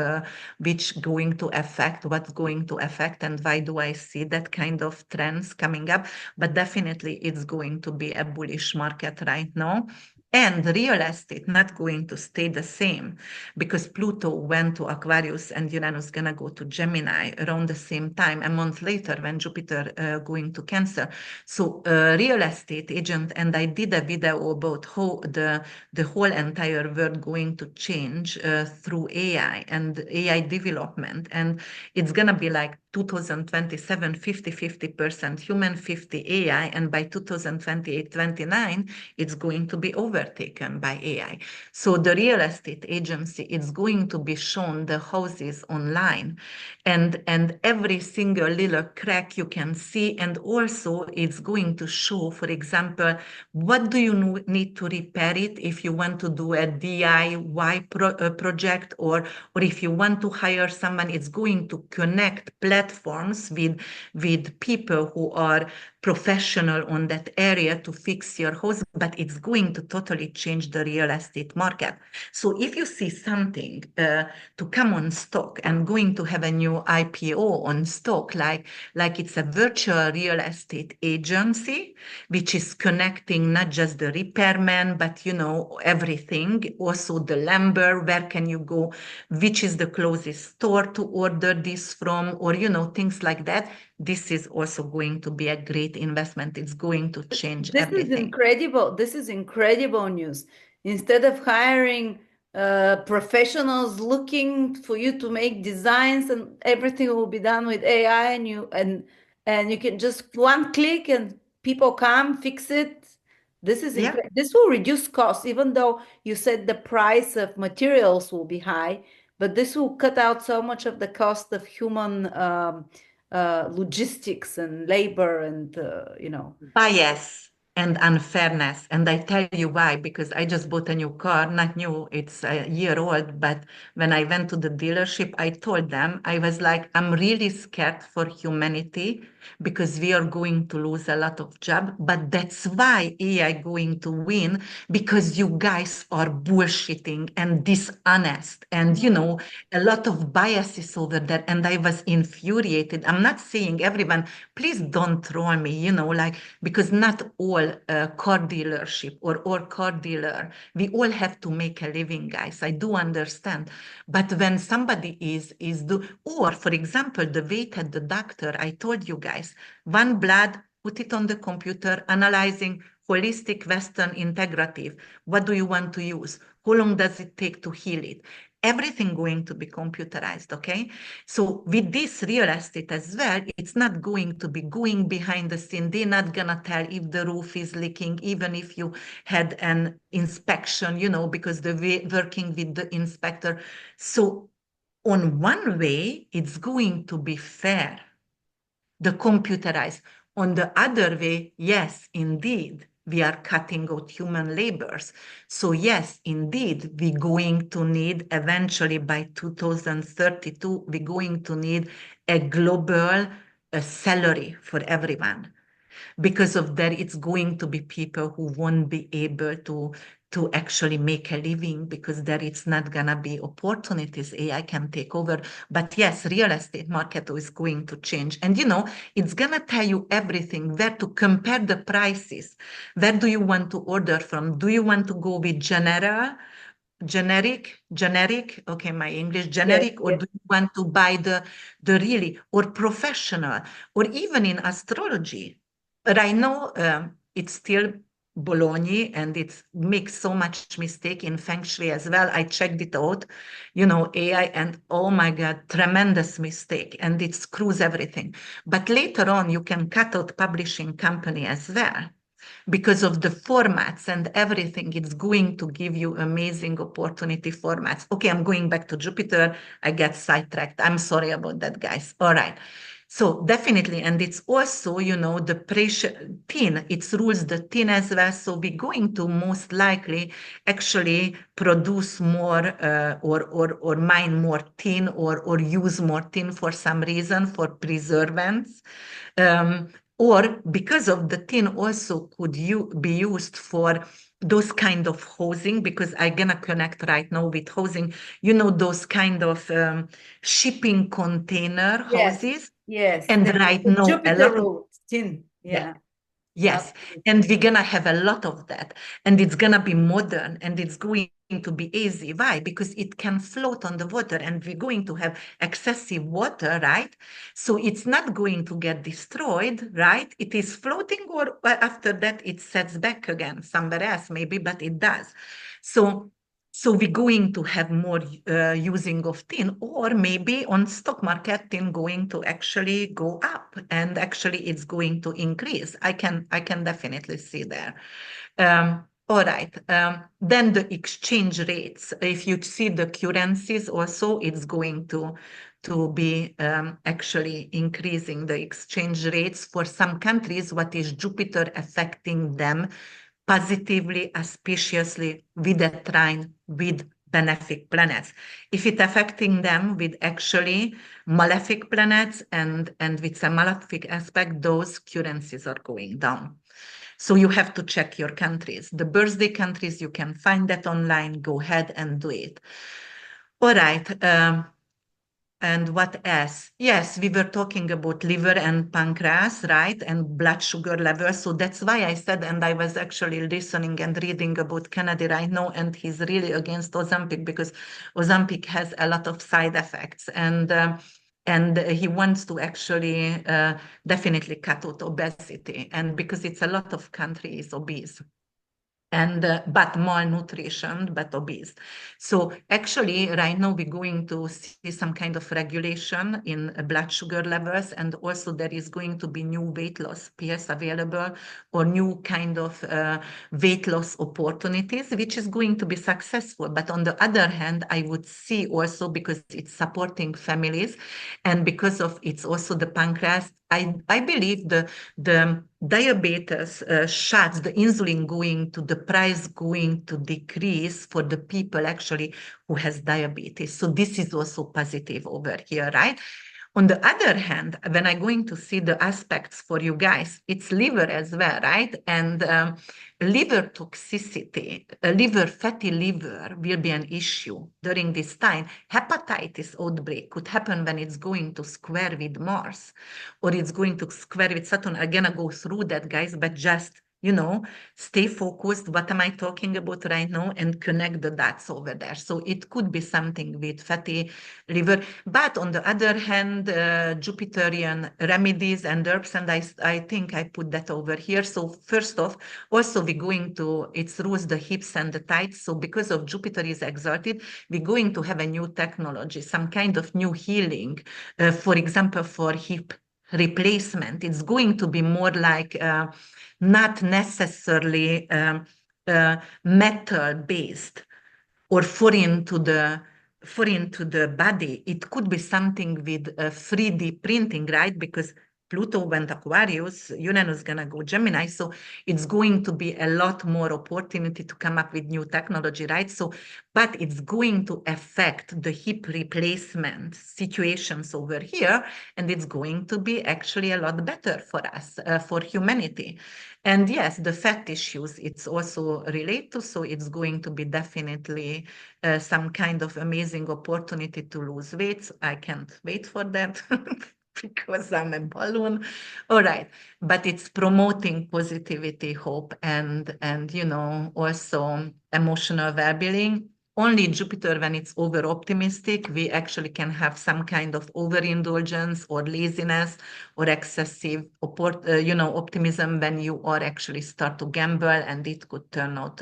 which going to affect, what's going to affect, and why do I see that kind of trends coming up. But definitely it's going to be a bullish market right now. And real estate not going to stay the same, because Pluto went to Aquarius and Uranus gonna go to Gemini around the same time, a month later when Jupiter going to Cancer. So real estate agent, and I did a video about how the whole entire world going to change through AI and AI development, and it's gonna be like 2027, 50% human, 50 AI, and by 2028, 29, it's going to be overtaken by AI. So the real estate agency is going to be shown the houses online, and every single little crack you can see, and also it's going to show, for example, what do you need to repair it if you want to do a DIY project, or if you want to hire someone. It's going to connect platforms with people who are professional on that area to fix your house, but it's going to totally change the real estate market. So if you see something to come on stock and going to have a new IPO on stock, like it's a virtual real estate agency, which is connecting not just the repairman, but everything, also the lumber, where can you go, which is the closest store to order this from, or things like that. This is also going to be a great investment. It's going to change This is everything. incredible. This is incredible news. Instead of hiring professionals looking for you to make designs, and everything will be done with AI, and you can just one click and people come fix it. This is incredible. This will reduce costs, even though you said the price of materials will be high, but this will cut out so much of the cost of human logistics and labor and Bias and unfairness. And I tell you why, because I just bought a new car, not new, it's a year old. But when I went to the dealership, I told them, I was like, I'm really scared for humanity because we are going to lose a lot of jobs. But that's why AI going to win, because you guys are bullshitting and dishonest and, a lot of biases over there. And I was infuriated. I'm not saying everyone, please don't troll me, because not all car dealership or car dealer, we all have to make a living, guys. I do understand. But when somebody or for example, the weight at the doctor, I told you guys, one blood, put it on the computer, analyzing holistic, Western, integrative. What do you want to use? How long does it take to heal it? Everything going to be computerized, okay? So with this real estate as well, it's not going to be going behind the scene. They're not gonna tell if the roof is leaking, even if you had an inspection, because they're working with the inspector. So on one way, it's going to be fair, the computerized. On the other way, yes, indeed, we are cutting out human labors. So yes, indeed, we're going to need eventually by 2032, we're going to need a global salary for everyone. Because of that, it's going to be people who won't be able to actually make a living, because there it's not gonna be opportunities. AI can take over. But yes, real estate market is going to change. And it's gonna tell you everything, where to compare the prices. Where do you want to order from? Do you want to go with generic, okay, my English, generic, Yes, or yes. do you want to buy the really, or professional, or even in astrology? But I know it's still Bologna, and it makes so much mistake in Feng Shui as well. I checked it out, AI, and oh my God, tremendous mistake, and it screws everything. But later on, you can cut out publishing company as well, because of the formats and everything. It's going to give you amazing opportunity formats. Okay, I'm going back to Jupiter. I get sidetracked. I'm sorry about that, guys. All right. So definitely, and it's also, the pressure tin, it rules the tin as well. So we're going to most likely actually produce more or mine more tin, or use more tin for some reason, for preservance. Or because of the tin also could be used for those kind of housing, because I'm gonna connect right now with housing, those kind of shipping container Yes, houses. yes. And right The now, a Jupiter lot of, road, tin. yeah, Yeah, yes, absolutely. and we're gonna have a lot of that, and it's gonna be modern, and it's going to be easy. Why? Because it can float on the water, and we're going to have excessive water, right? So it's not going to get destroyed, right? It is floating, or after that it sets back again somewhere else, maybe, but it does. So we're going to have more using of tin, or maybe on stock market tin going to actually go up, and actually it's going to increase. I can definitely see there. All right. Then the exchange rates. If you see the currencies also, it's going to be actually increasing the exchange rates for some countries. What is Jupiter affecting them positively, auspiciously, with a trine with benefic planets? If it affecting them with actually malefic planets, and with a malefic aspect, those currencies are going down. So you have to check your countries. The birthday countries, you can find that online. Go ahead and do it. All right. And what else? Yes, we were talking about liver and pancreas, right? And blood sugar level. So that's why I said, and I was actually listening and reading about Kennedy right now, and he's really against Ozempic, because Ozempic has a lot of side effects. And he wants to actually definitely cut out obesity. And because it's a lot of countries obese, and but malnutrition, but obese. So actually, right now we're going to see some kind of regulation in blood sugar levels, and also there is going to be new weight loss pills available, or new kind of weight loss opportunities, which is going to be successful. But on the other hand, I would see also, because it's supporting families, and because of it's also the pancreas, I believe the diabetes shots, the insulin going to, the price going to decrease for the people actually who has diabetes. So this is also positive over here, right? On the other hand, when I'm going to see the aspects for you guys, it's liver as well, right? And liver toxicity, fatty liver will be an issue during this time. Hepatitis outbreak could happen when it's going to square with Mars, or it's going to square with Saturn. I'm gonna go through that, guys, but just stay focused. What am I talking about right now? And connect the dots over there. So it could be something with fatty liver. But on the other hand, Jupiterian remedies and herbs, and I think I put that over here. So first off, also we're going to, it rules the hips and the thighs. So because of Jupiter is exalted, we're going to have a new technology, some kind of new healing, for example, for hip replacement. It's going to be more like not necessarily metal based or foreign to the body. It could be something with 3D printing, right? Because Pluto went Aquarius, Uranus is going to go Gemini. So it's going to be a lot more opportunity to come up with new technology, right? So, but it's going to affect the hip replacement situations over here. And it's going to be actually a lot better for us, for humanity. And yes, the fat issues, it's also related to, so it's going to be definitely some kind of amazing opportunity to lose weight. I can't wait for that. Because I'm a balloon. All right. But it's promoting positivity, hope, and also emotional well-being. Only Jupiter, when it's over-optimistic, we actually can have some kind of overindulgence or laziness or excessive, optimism when you are actually start to gamble, and it could turn out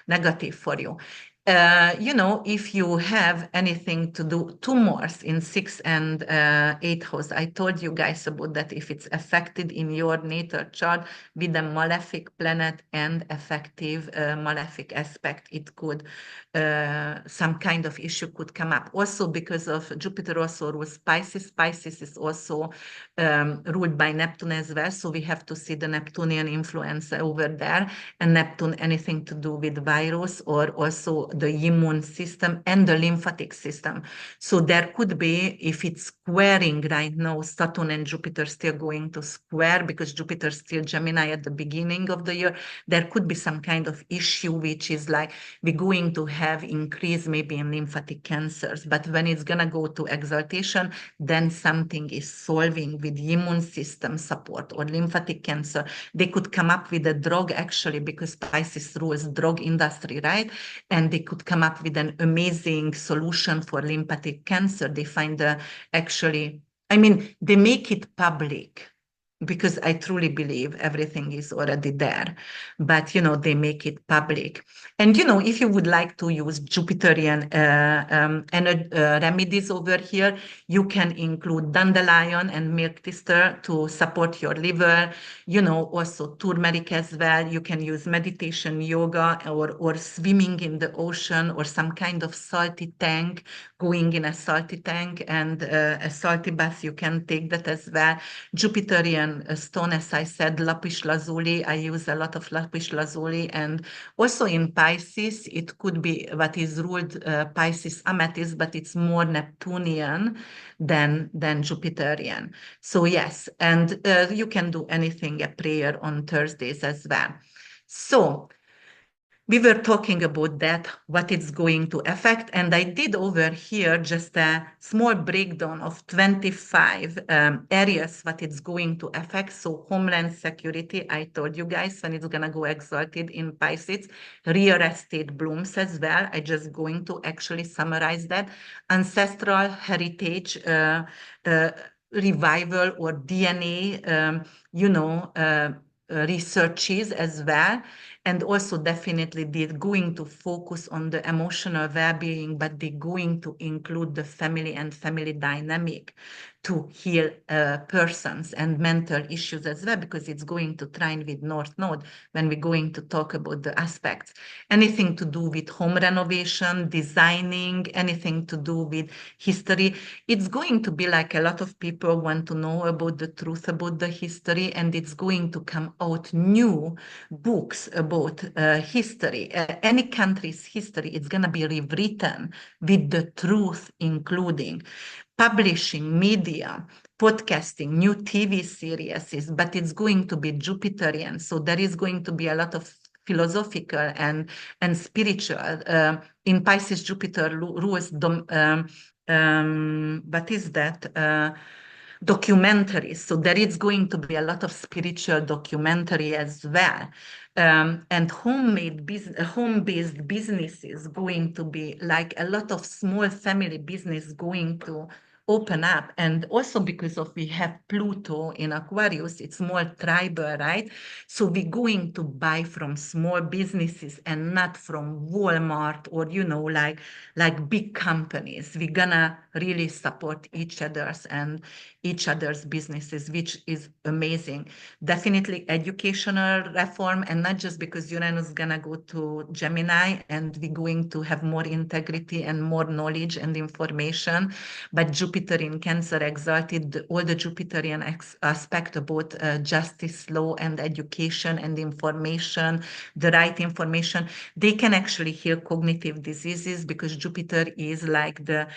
negative for you. If you have anything to do, tumors in 6th and 8th house, I told you guys about that. If it's affected in your natal chart with a malefic planet and effective malefic aspect, it could, some kind of issue could come up. Also because of Jupiter also rules Pisces. Pisces is also ruled by Neptune as well. So we have to see the Neptunian influence over there, and Neptune anything to do with virus or also the immune system and the lymphatic system. So there could be, if it's squaring right now, Saturn and Jupiter still going to square because Jupiter still Gemini at the beginning of the year, there could be some kind of issue which is like we're going to have increase maybe in lymphatic cancers. But when it's going to go to exaltation, then something is solving with immune system support or lymphatic cancer. They could come up with a drug actually, because Pisces rules drug industry, right? And they could come up with an amazing solution for lymphatic cancer. They find they make it public, because I truly believe everything is already there, but they make it public. And if you would like to use Jupiterian remedies over here, you can include dandelion and milk thistle to support your liver. Also turmeric as well. You can use meditation, yoga, or swimming in the ocean, or some kind of salty tank, going in a salty tank and a salty bath. You can take that as well. Jupiterian stone, as I said, lapis lazuli. I use a lot of lapis lazuli. And also in Pisces, it could be what is ruled Pisces amethyst, but it's more Neptunian than Jupiterian. So yes, and you can do anything, a prayer on Thursdays as well. So we were talking about that, what it's going to affect. And I did over here just a small breakdown of 25 areas, what it's going to affect. So homeland security, I told you guys, when it's going to go exalted in Pisces, real estate blooms as well. I just going to actually summarize that. Ancestral heritage, revival or DNA, researches as well. And also definitely they're going to focus on the emotional well-being, but they're going to include the family and family dynamic to heal persons and mental issues as well, because it's going to trine with North Node when we're going to talk about the aspects. Anything to do with home renovation, designing, anything to do with history. It's going to be like a lot of people want to know about the truth about the history, and it's going to come out new books about history. Any country's history, it's going to be rewritten with the truth, including publishing, media, podcasting, new TV series, but it's going to be Jupiterian. So there is going to be a lot of philosophical and spiritual. In Pisces, Jupiter rules, what is that? Documentaries. So there is going to be a lot of spiritual documentary as well. And home-based businesses going to be like a lot of small family business going to open up. And also because of we have Pluto in Aquarius, it's more tribal, right? So we're going to buy from small businesses and not from Walmart or, like big companies. We're gonna really support each other's businesses, which is amazing. Definitely educational reform, and not just because Uranus is gonna go to Gemini and we're going to have more integrity and more knowledge and information, but Jupiter Jupiter in Cancer exalted, all the Jupiterian aspect about justice, law, and education and information, the right information, they can actually heal cognitive diseases because Jupiter is like the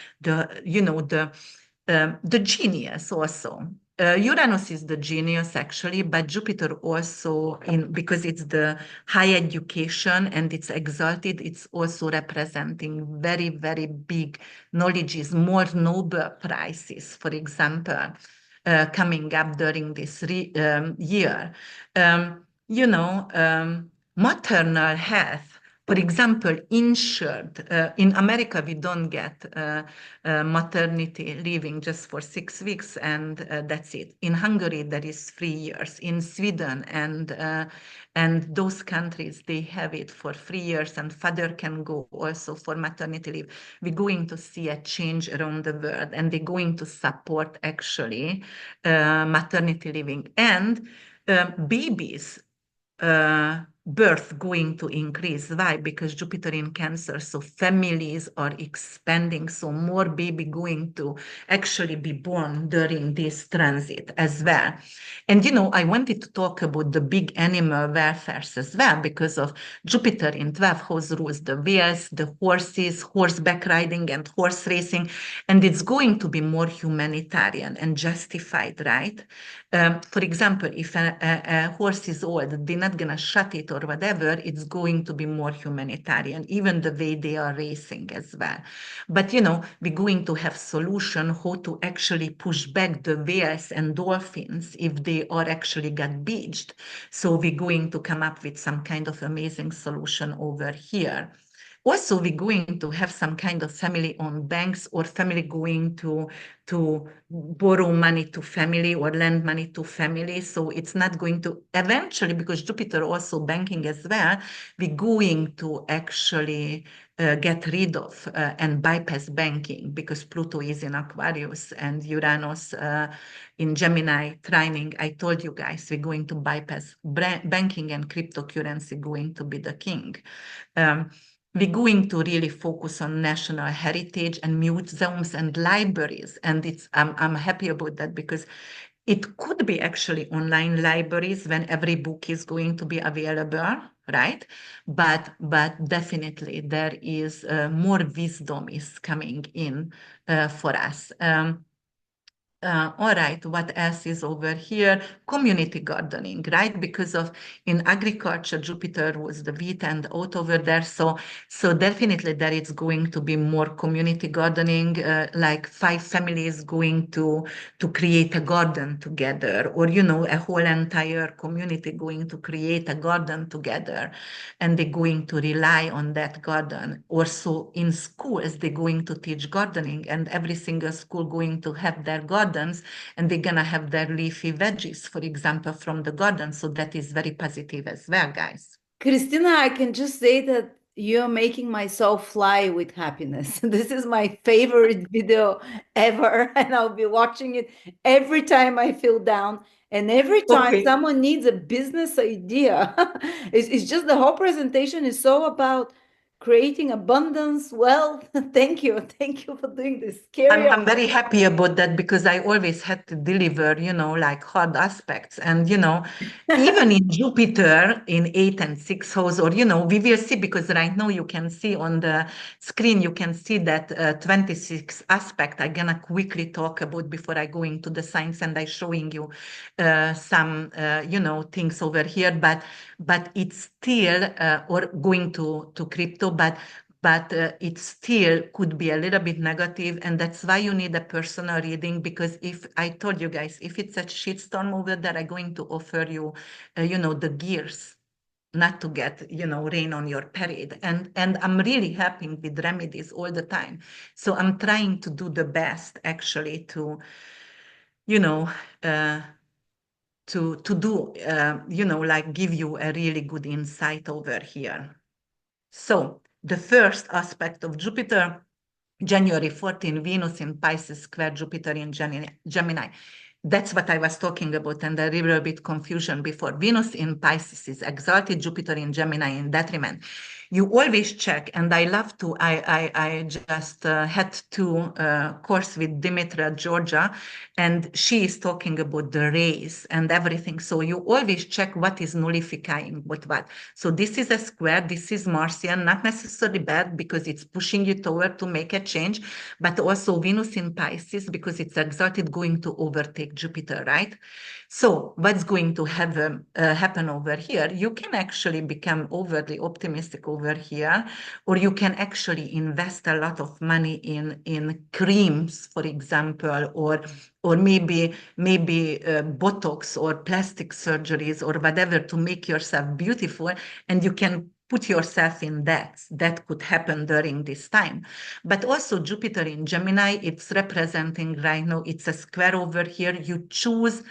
genius also. Uranus is the genius actually, but Jupiter also, because it's the high education and it's exalted, it's also representing very, very big knowledges, more Nobel Prizes, for example, coming up during this year. Maternal health. For example, insured. In America, we don't get maternity leaving just for 6 weeks, and that's it. In Hungary, there is 3 years. In Sweden and those countries, they have it for 3 years, and father can go also for maternity leave. We're going to see a change around the world, and they're going to support actually maternity leaving and babies. Birth going to increase. Why? Because Jupiter in Cancer, so families are expanding, so more baby going to actually be born during this transit as well. And I wanted to talk about the big animal welfares as well, because of Jupiter in 12th house rules the whales, the horses, horseback riding and horse racing, and it's going to be more humanitarian and justified, right? For example, if a horse is old, they're not going to shut it or whatever, it's going to be more humanitarian, even the way they are racing as well. But, we're going to have solution how to actually push back the whales and dolphins if they are actually got beached. So we're going to come up with some kind of amazing solution over here. Also, we're going to have some kind of family-owned banks or family going to borrow money to family or lend money to family. So it's not going to eventually, because Jupiter also banking as well, we're going to actually get rid of and bypass banking because Pluto is in Aquarius and Uranus in Gemini trining. I told you guys we're going to bypass banking and cryptocurrency going to be the king. We're going to really focus on national heritage and museums and libraries. And I'm happy about that because it could be actually online libraries when every book is going to be available, right? But definitely there is more wisdom is coming in for us. All right, what else is over here? Community gardening, right? Because of in agriculture, Jupiter was the wheat and oat over there. So definitely there is going to be more community gardening, like 5 families going to create a garden together, or a whole entire community going to create a garden together, and they're going to rely on that garden. Also in schools, they're going to teach gardening, and every single school going to have their gardens, and they're gonna have their leafy veggies, for example, from the garden. So that is very positive as well, guys. Krisztina, I can just say that you're making myself fly with happiness. This is my favorite video ever, and I'll be watching it every time I feel down. And every time Okay. someone needs a business idea, it's just the whole presentation is so about creating abundance, wealth. Thank you. Thank you for doing this. Carry on. I'm very happy about that because I always had to deliver, like hard aspects. And, even in Jupiter in 8th and 6th house, or, we will see, because right now you can see on the screen, you can see that 26 aspect I'm going to quickly talk about before I go into the signs, and I'm showing you some, things over here, but it's still, or going to crypto, but it still could be a little bit negative, and that's why you need a personal reading. Because if I told you guys, if it's a shitstorm over there, I'm going to offer you, the gears not to get, rain on your parade. And I'm really helping with remedies all the time. So I'm trying to do the best actually to, to do, like give you a really good insight over here. So the first aspect of Jupiter, January 14, Venus in Pisces square Jupiter in Gemini. That's what I was talking about, and a little bit confusion before. Venus in Pisces is exalted, Jupiter in Gemini in detriment. you always check, and I love to, I just had to course with Dimitra, Georgia, and she is talking about the rays and everything. So you always check what is nullifying what. So this is a square, this is Martian, not necessarily bad because it's pushing you toward to make a change, but also Venus in Pisces because it's exalted going to overtake Jupiter, right? So what's going to happen over here? You can actually become overly optimistic over here, or you can actually invest a lot of money in creams, for example, or maybe Botox or plastic surgeries or whatever to make yourself beautiful, and you can put yourself in that. That could happen during this time. But also Jupiter in Gemini, it's representing right now, it's a square over here. You choose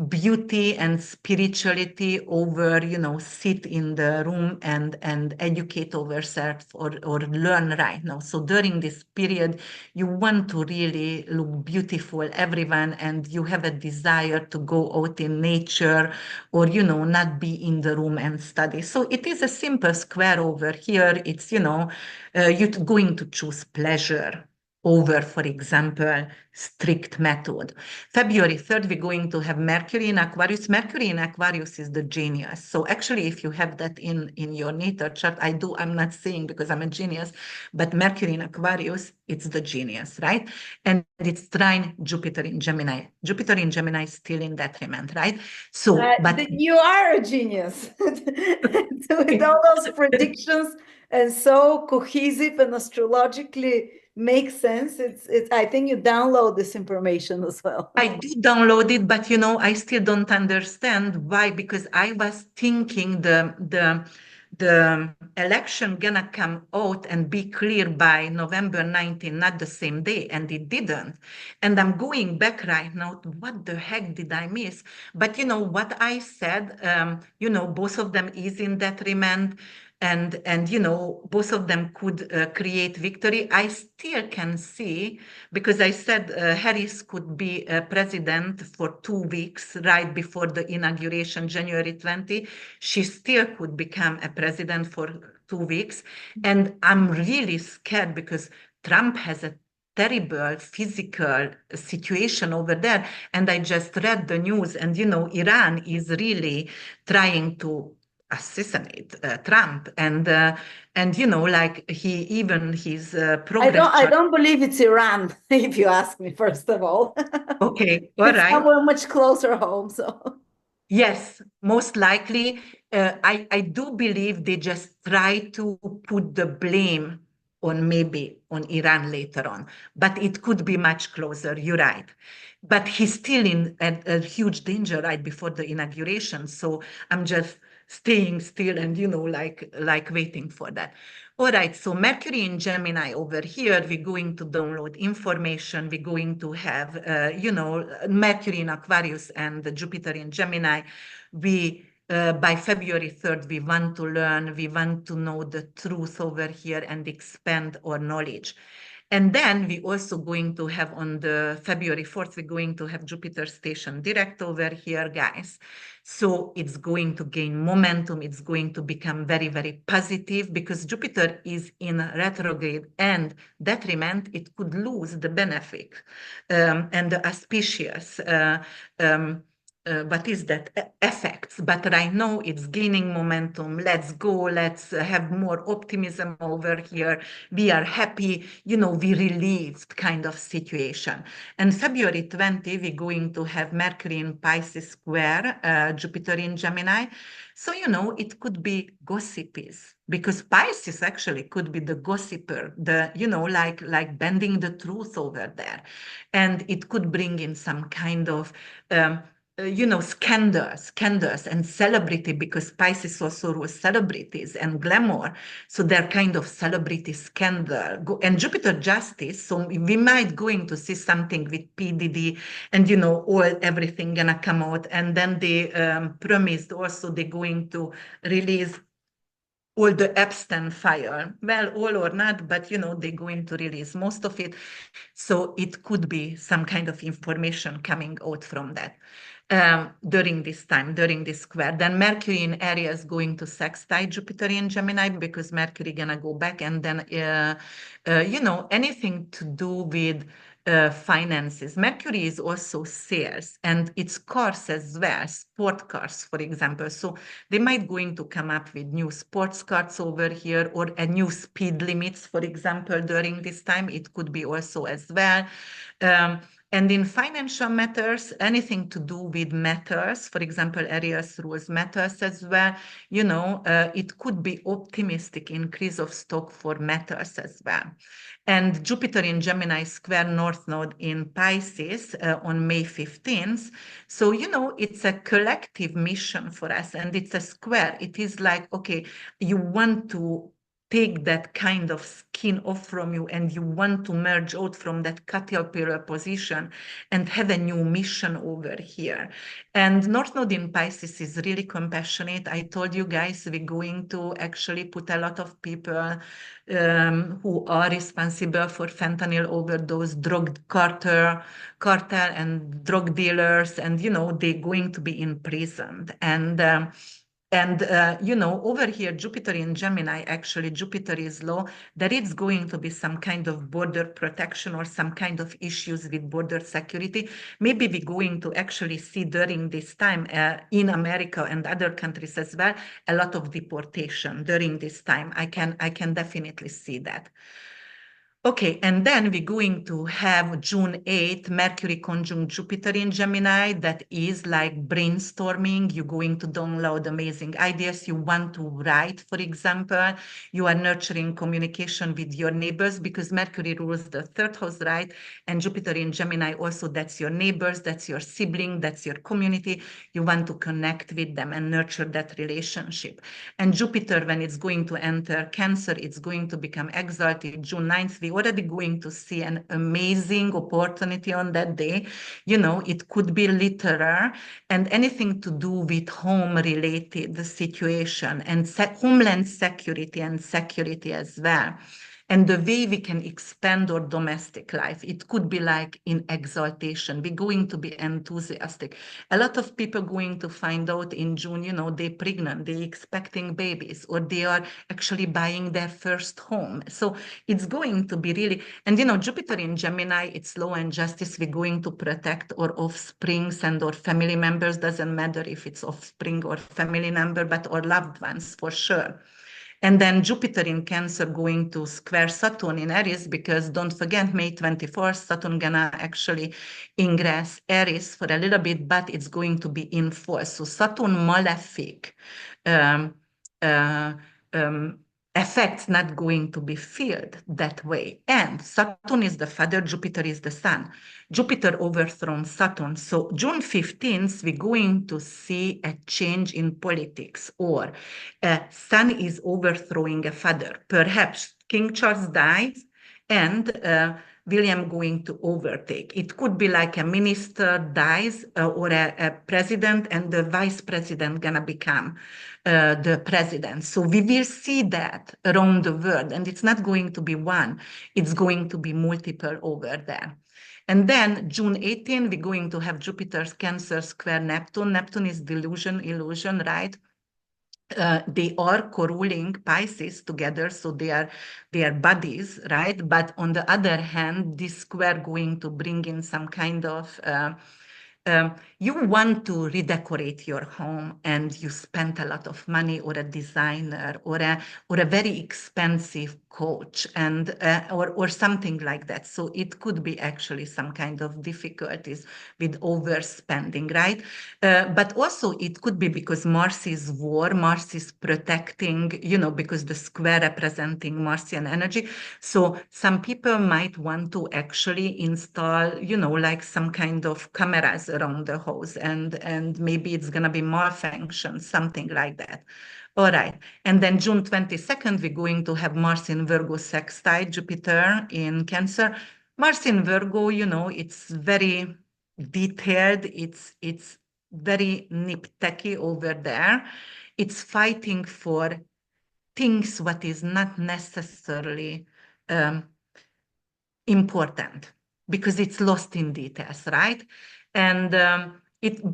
beauty and spirituality over, sit in the room and educate yourself or learn right now. So during this period, you want to really look beautiful, everyone, and you have a desire to go out in nature or, not be in the room and study. So it is a simple square over here. It's, you're going to choose pleasure over, for example, strict method. February 3rd, we're going to have Mercury in Aquarius. Mercury in Aquarius is the genius. So actually, if you have that in your natal chart, I'm not saying because I'm a genius, but Mercury in Aquarius, it's the genius, right? And it's trine Jupiter in Gemini. Jupiter in Gemini is still in detriment, right? So, but you are a genius. With all those predictions and so cohesive and astrologically makes sense. It's I think you download this information as well. I did download it, but I still don't understand why, because I was thinking the election gonna come out and be clear by November 19, not the same day, and it didn't. And I'm going back right now to what the heck did I miss? But what I said, both of them is in detriment, and both of them could create victory. I still can see, because I said Harris could be president for 2 weeks right before the inauguration, January 20. She still could become a president for 2 weeks. And I'm really scared because Trump has a terrible physical situation over there. And I just read the news, and Iran is really trying to assassinate Trump, and like his progress. I don't believe it's Iran, if you ask me, first of all. Okay, all It's right. somewhere much closer home, so. Yes, most likely. I do believe they just try to put the blame on maybe on Iran later on, but it could be much closer. You're right. But he's still in a huge danger right before the inauguration. So I'm just staying still and, like waiting for that. All right, so Mercury in Gemini over here, we're going to download information. We're going to have, Mercury in Aquarius and Jupiter in Gemini. By February 3rd, we want to learn, we want to know the truth over here and expand our knowledge. And then we also going to have on the February 4th, we're going to have Jupiter station direct over here, guys. So it's going to gain momentum. It's going to become very, very positive because Jupiter is in retrograde and detriment. It could lose the benefit and the auspicious what is that effects, but right now it's gaining momentum. Let's go, let's have more optimism over here. We are happy, we relieved kind of situation. And February 20, we're going to have Mercury in Pisces square, Jupiter in Gemini. So, it could be gossipies, because Pisces actually could be the gossiper, like bending the truth over there. And it could bring in some kind of scandals and celebrity, because Pisces also rules celebrities and glamour. So they're kind of celebrity scandal. And Jupiter justice. So we might going to see something with PDD and, everything gonna come out. And then they promised also they're going to release all the Epstein fire. Well, all or not, but they're going to release most of it. So it could be some kind of information coming out from that during this time, during this square. Then Mercury in Aries going to sextile Jupiter in Gemini, because Mercury gonna go back, and then anything to do with finances. Mercury is also sales, and it's cars as well, sport cars, for example. So they might going to come up with new sports cars over here, or a new speed limits, for example, during this time. It could be also as well. And in financial matters, anything to do with matters, for example, Aries rules matters as well, it could be optimistic increase of stock for matters as well. And Jupiter in Gemini square North Node in Pisces on May 15th. So, it's a collective mission for us, and it's a square. It is like, okay, you want to take that kind of skin off from you, and you want to merge out from that caterpillar position and have a new mission over here. And North Node in Pisces is really compassionate. I told you guys, we're going to actually put a lot of people who are responsible for fentanyl overdose, drug cartel and drug dealers, and they're going to be imprisoned. And over here, Jupiter in Gemini, actually, Jupiter is low. There is going to be some kind of border protection or some kind of issues with border security. Maybe we're going to actually see during this time in America and other countries as well, a lot of deportation during this time. I can definitely see that. Okay, and then we're going to have June 8th, Mercury conjunct Jupiter in Gemini. That is like brainstorming. You're going to download amazing ideas. You want to write, for example. You are nurturing communication with your neighbors, because Mercury rules the third house, right? And Jupiter in Gemini also, that's your neighbors, that's your sibling, that's your community. You want to connect with them and nurture that relationship. And Jupiter, when it's going to enter Cancer, it's going to become exalted June 9th. We're already going to see an amazing opportunity on that day. It could be literary and anything to do with home-related situation and homeland security and security as well. And the way we can expand our domestic life, it could be like in exaltation. We're going to be enthusiastic. A lot of people going to find out in June, they're pregnant, they're expecting babies, or they are actually buying their first home. So it's going to be really, and Jupiter in Gemini, it's law and justice. We're going to protect our offsprings and our family members. Doesn't matter if it's offspring or family member, but our loved ones for sure. And then Jupiter in Cancer going to square Saturn in Aries, because don't forget, May 24th, Saturn gonna actually ingress Aries for a little bit, but it's going to be in force. So Saturn malefic um, uh, um, effects not going to be felt that way. And Saturn is the father, Jupiter is the son. Jupiter overthrown Saturn. So June 15th, we're going to see a change in politics, or a son is overthrowing a father. Perhaps King Charles dies and William going to overtake. It could be like a minister dies or a president, and the vice president gonna become the president. So we will see that around the world, and it's not going to be one, it's going to be multiple over there. And then June 18, we're going to have Jupiter's Cancer square Neptune. Neptune is delusion, illusion, right? They are co-ruling Pisces together, so they are buddies, right? But on the other hand, this square going to bring in some kind of you want to redecorate your home, and you spent a lot of money, or a designer, or a very expensive coach, and or something like that. So it could be actually some kind of difficulties with overspending, right? But also it could be because Mars is war, Mars is protecting, because the square representing Martian energy. So some people might want to actually install, like some kind of cameras around the house, and maybe it's going to be malfunction, something like that. All right. And then June 22nd, we're going to have Mars in Virgo sextile Jupiter in Cancer. Mars in Virgo, it's very detailed. It's very nitpicky over there. It's fighting for things what is not necessarily important because it's lost in details, right? And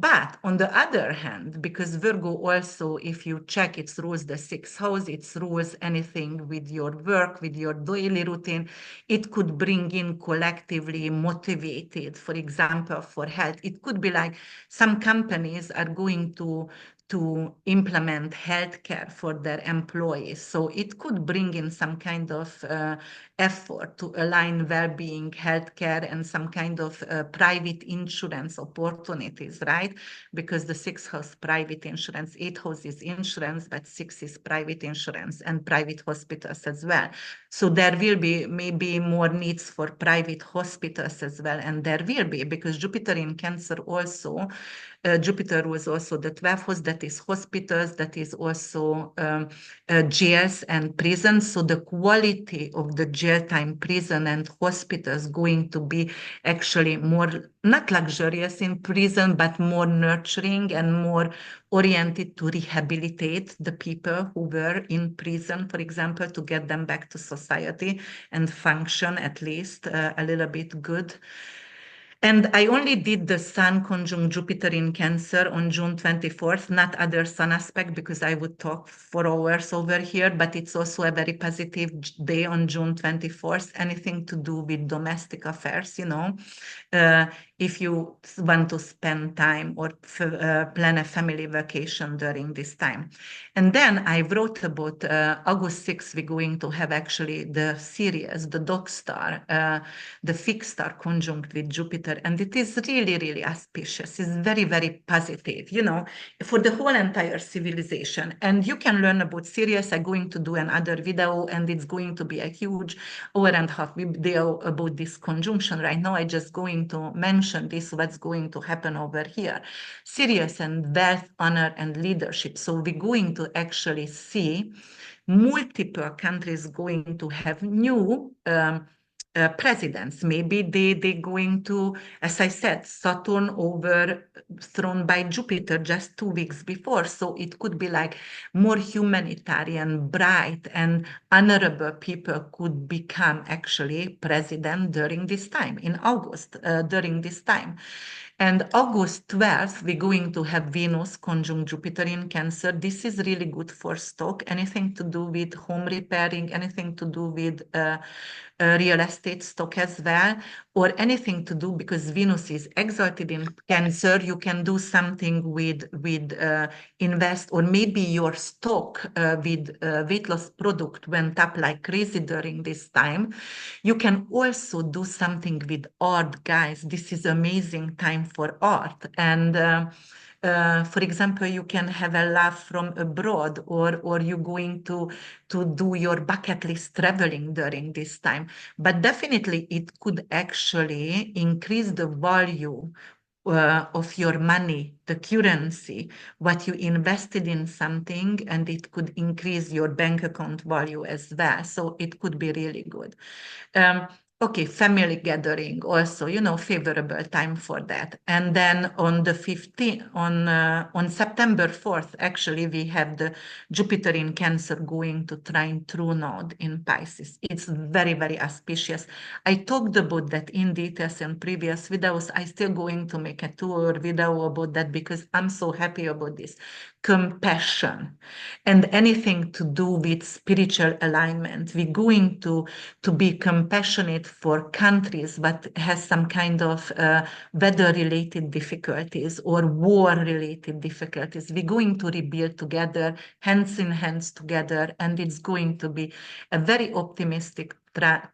but on the other hand, because Virgo also, if you check its rules, the sixth house, its rules anything with your work, with your daily routine, it could bring in collectively motivated, for example, for health. It could be like some companies are going to implement healthcare for their employees. So it could bring in some kind of effort to align well-being, healthcare, and some kind of private insurance opportunities, right? Because the sixth house private insurance, eighth house is insurance, but six is private insurance and private hospitals as well. So there will be maybe more needs for private hospitals as well, and there will be, because Jupiter in Cancer also, Jupiter was also the 12th house, that is hospitals, that is also jails and prisons. So the quality of the jail time, prison and hospitals going to be actually more, not luxurious in prison, but more nurturing and more oriented to rehabilitate the people who were in prison, for example, to get them back to society and function at least a little bit good. And I only did the Sun conjunct Jupiter in Cancer on June 24th, not other Sun aspect, because I would talk for hours over here, but it's also a very positive day on June 24th, anything to do with domestic affairs, you know. If you want to spend time or plan a family vacation during this time. And then I wrote about August 6th, we're going to have actually the Sirius, the dog star, the fixed star conjunct with Jupiter. And it is really, really auspicious. It's very, very positive, you know, for the whole entire civilization. And you can learn about Sirius. I'm going to do another video, and it's going to be a huge hour and a half video about this conjunction. Right now, I'm just going to mention this, what's going to happen over here. Sirius and wealth, honor, and leadership. So we're going to actually see multiple countries going to have new presidents. Maybe they're going to, as I said, Saturn overthrown by Jupiter just 2 weeks before. So it could be like more humanitarian, bright, and honorable people could become actually president during this time, in August, during this time. And August 12th, we're going to have Venus conjunct Jupiter in Cancer. This is really good for stock, anything to do with home repairing, anything to do with real estate stock as well, or anything to do, because Venus is exalted in Cancer, you can do something with invest, or maybe your stock with weight loss product went up like crazy during this time. You can also do something with art, guys. This is amazing time for art. And for example, you can have a laugh from abroad, or you're going to do your bucket list traveling during this time. But definitely it could actually increase the value of your money, the currency, what you invested in something, and it could increase your bank account value as well. So it could be really good. Okay, family gathering also, you know, favorable time for that. And then on the 15th, on September 4th, actually, we have the Jupiter in Cancer going to trine true node in Pisces. It's very, very auspicious. I talked about that in details in previous videos. I'm still going to make a 2-hour video about that because I'm so happy about this. Compassion and anything to do with spiritual alignment. We're going to be compassionate for countries that has some kind of weather-related difficulties or war-related difficulties. We're going to rebuild together, hands in hands together, and it's going to be a very optimistic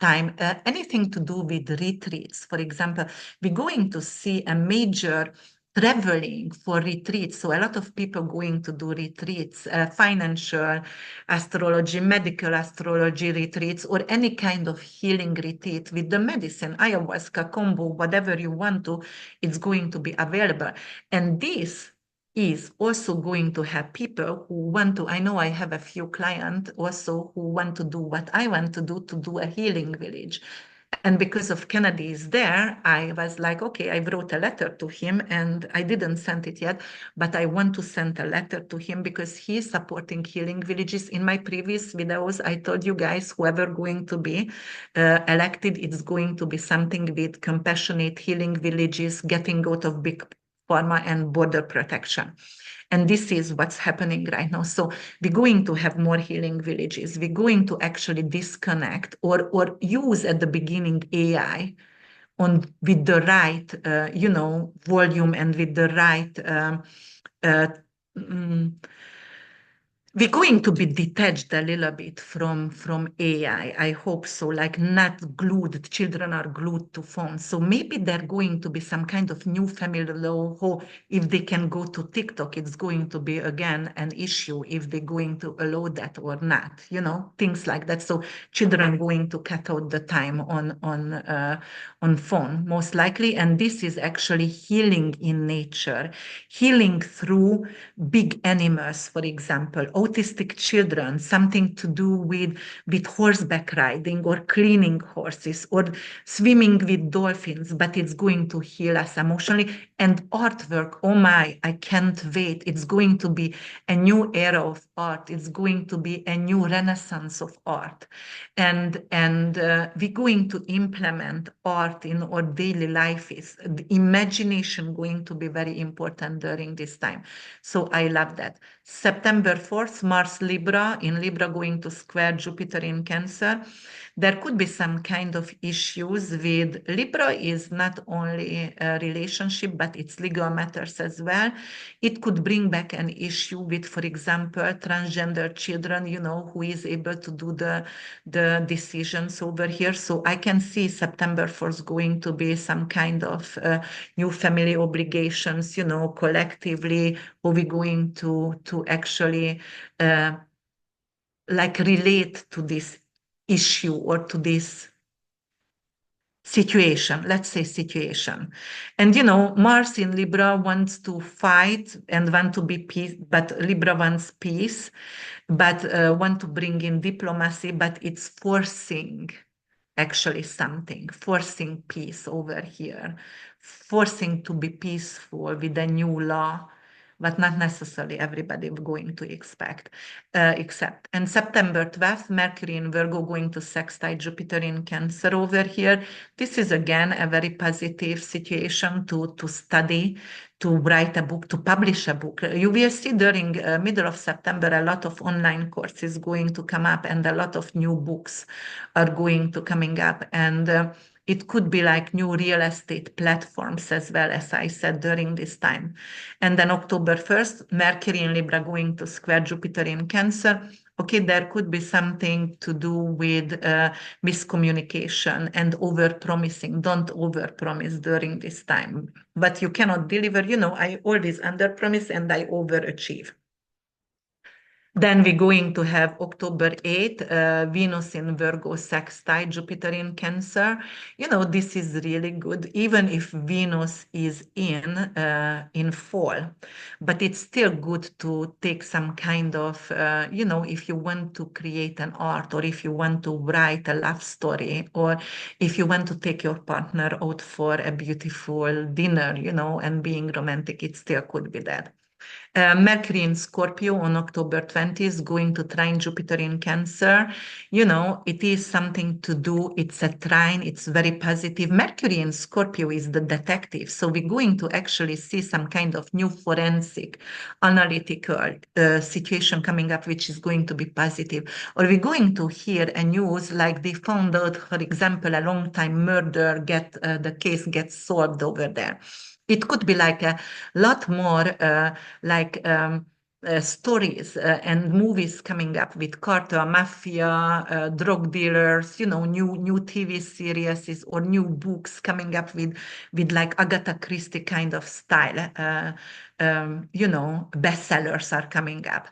time. Anything to do with retreats, for example, we're going to see a major traveling for retreats. So a lot of people going to do retreats, financial astrology, medical astrology retreats, or any kind of healing retreat with the medicine, ayahuasca, combo, whatever you want to, it's going to be available. And this is also going to have people who want to, I know I have a few clients also who want to do what I want to do a healing village. And because of Kennedy is there, I was like, okay, I wrote a letter to him and I didn't send it yet, but I want to send a letter to him because he is supporting healing villages. In my previous videos, I told you guys, whoever going to be elected, it's going to be something with compassionate healing villages, getting out of big pharma and border protection. And this is what's happening right now. So we're going to have more healing villages. We're going to actually disconnect or use at the beginning AI with the right, volume and with the right uh, mm, we're going to be detached a little bit from AI. I hope so, like not glued. Children are glued to phones. So maybe they're going to be some kind of new family law. Or if they can go to TikTok, it's going to be again an issue if they're going to allow that or not, things like that. So children going to cut out the time on phone, most likely. And this is actually healing in nature, healing through big animals, for example, autistic children, something to do with horseback riding or cleaning horses or swimming with dolphins, but it's going to heal us emotionally. And artwork, oh my, I can't wait. It's going to be a new era of art. It's going to be a new renaissance of art. And we're going to implement art in our daily life. Is the imagination going to be very important during this time. So I love that. September 4th, Mars Libra, in Libra going to square Jupiter in Cancer. There could be some kind of issues with Libra is not only a relationship, but it's legal matters as well. It could bring back an issue with, for example, transgender children, who is able to do the decisions over here. So I can see September 4th going to be some kind of new family obligations, collectively, or we're going to actually like relate to this issue or to this situation, let's say situation. And Mars in Libra wants to fight and want to be peace, but Libra wants peace, but want to bring in diplomacy, but it's forcing actually something, forcing peace over here, forcing to be peaceful with a new law, but not necessarily everybody going to accept. And September 12th, Mercury in Virgo going to sextile Jupiter in Cancer over here. This is again a very positive situation to study, to write a book, to publish a book. You will see during middle of September a lot of online courses going to come up and a lot of new books are going to coming up. And it could be like new real estate platforms as well, as I said during this time. And then October 1st, Mercury in Libra going to square Jupiter in Cancer. Okay, there could be something to do with miscommunication and over-promising. Don't over-promise during this time. But you cannot deliver, I always under-promise and I overachieve. Then we're going to have October 8th, Venus in Virgo sextile Jupiter in Cancer. This is really good, even if Venus is in fall. But it's still good to take some kind of, if you want to create an art or if you want to write a love story or if you want to take your partner out for a beautiful dinner, and being romantic, it still could be that. Mercury in Scorpio on October 20th is going to trine Jupiter in Cancer. It is something to do. It's a trine. It's very positive. Mercury in Scorpio is the detective. So we're going to actually see some kind of new forensic, analytical situation coming up, which is going to be positive. Or we're going to hear a news like they found out, for example, a long time murder, the case gets solved over there. It could be like a lot more stories and movies coming up with cartel, mafia, drug dealers, new TV series or new books coming up with like Agatha Christie kind of style. Bestsellers are coming up.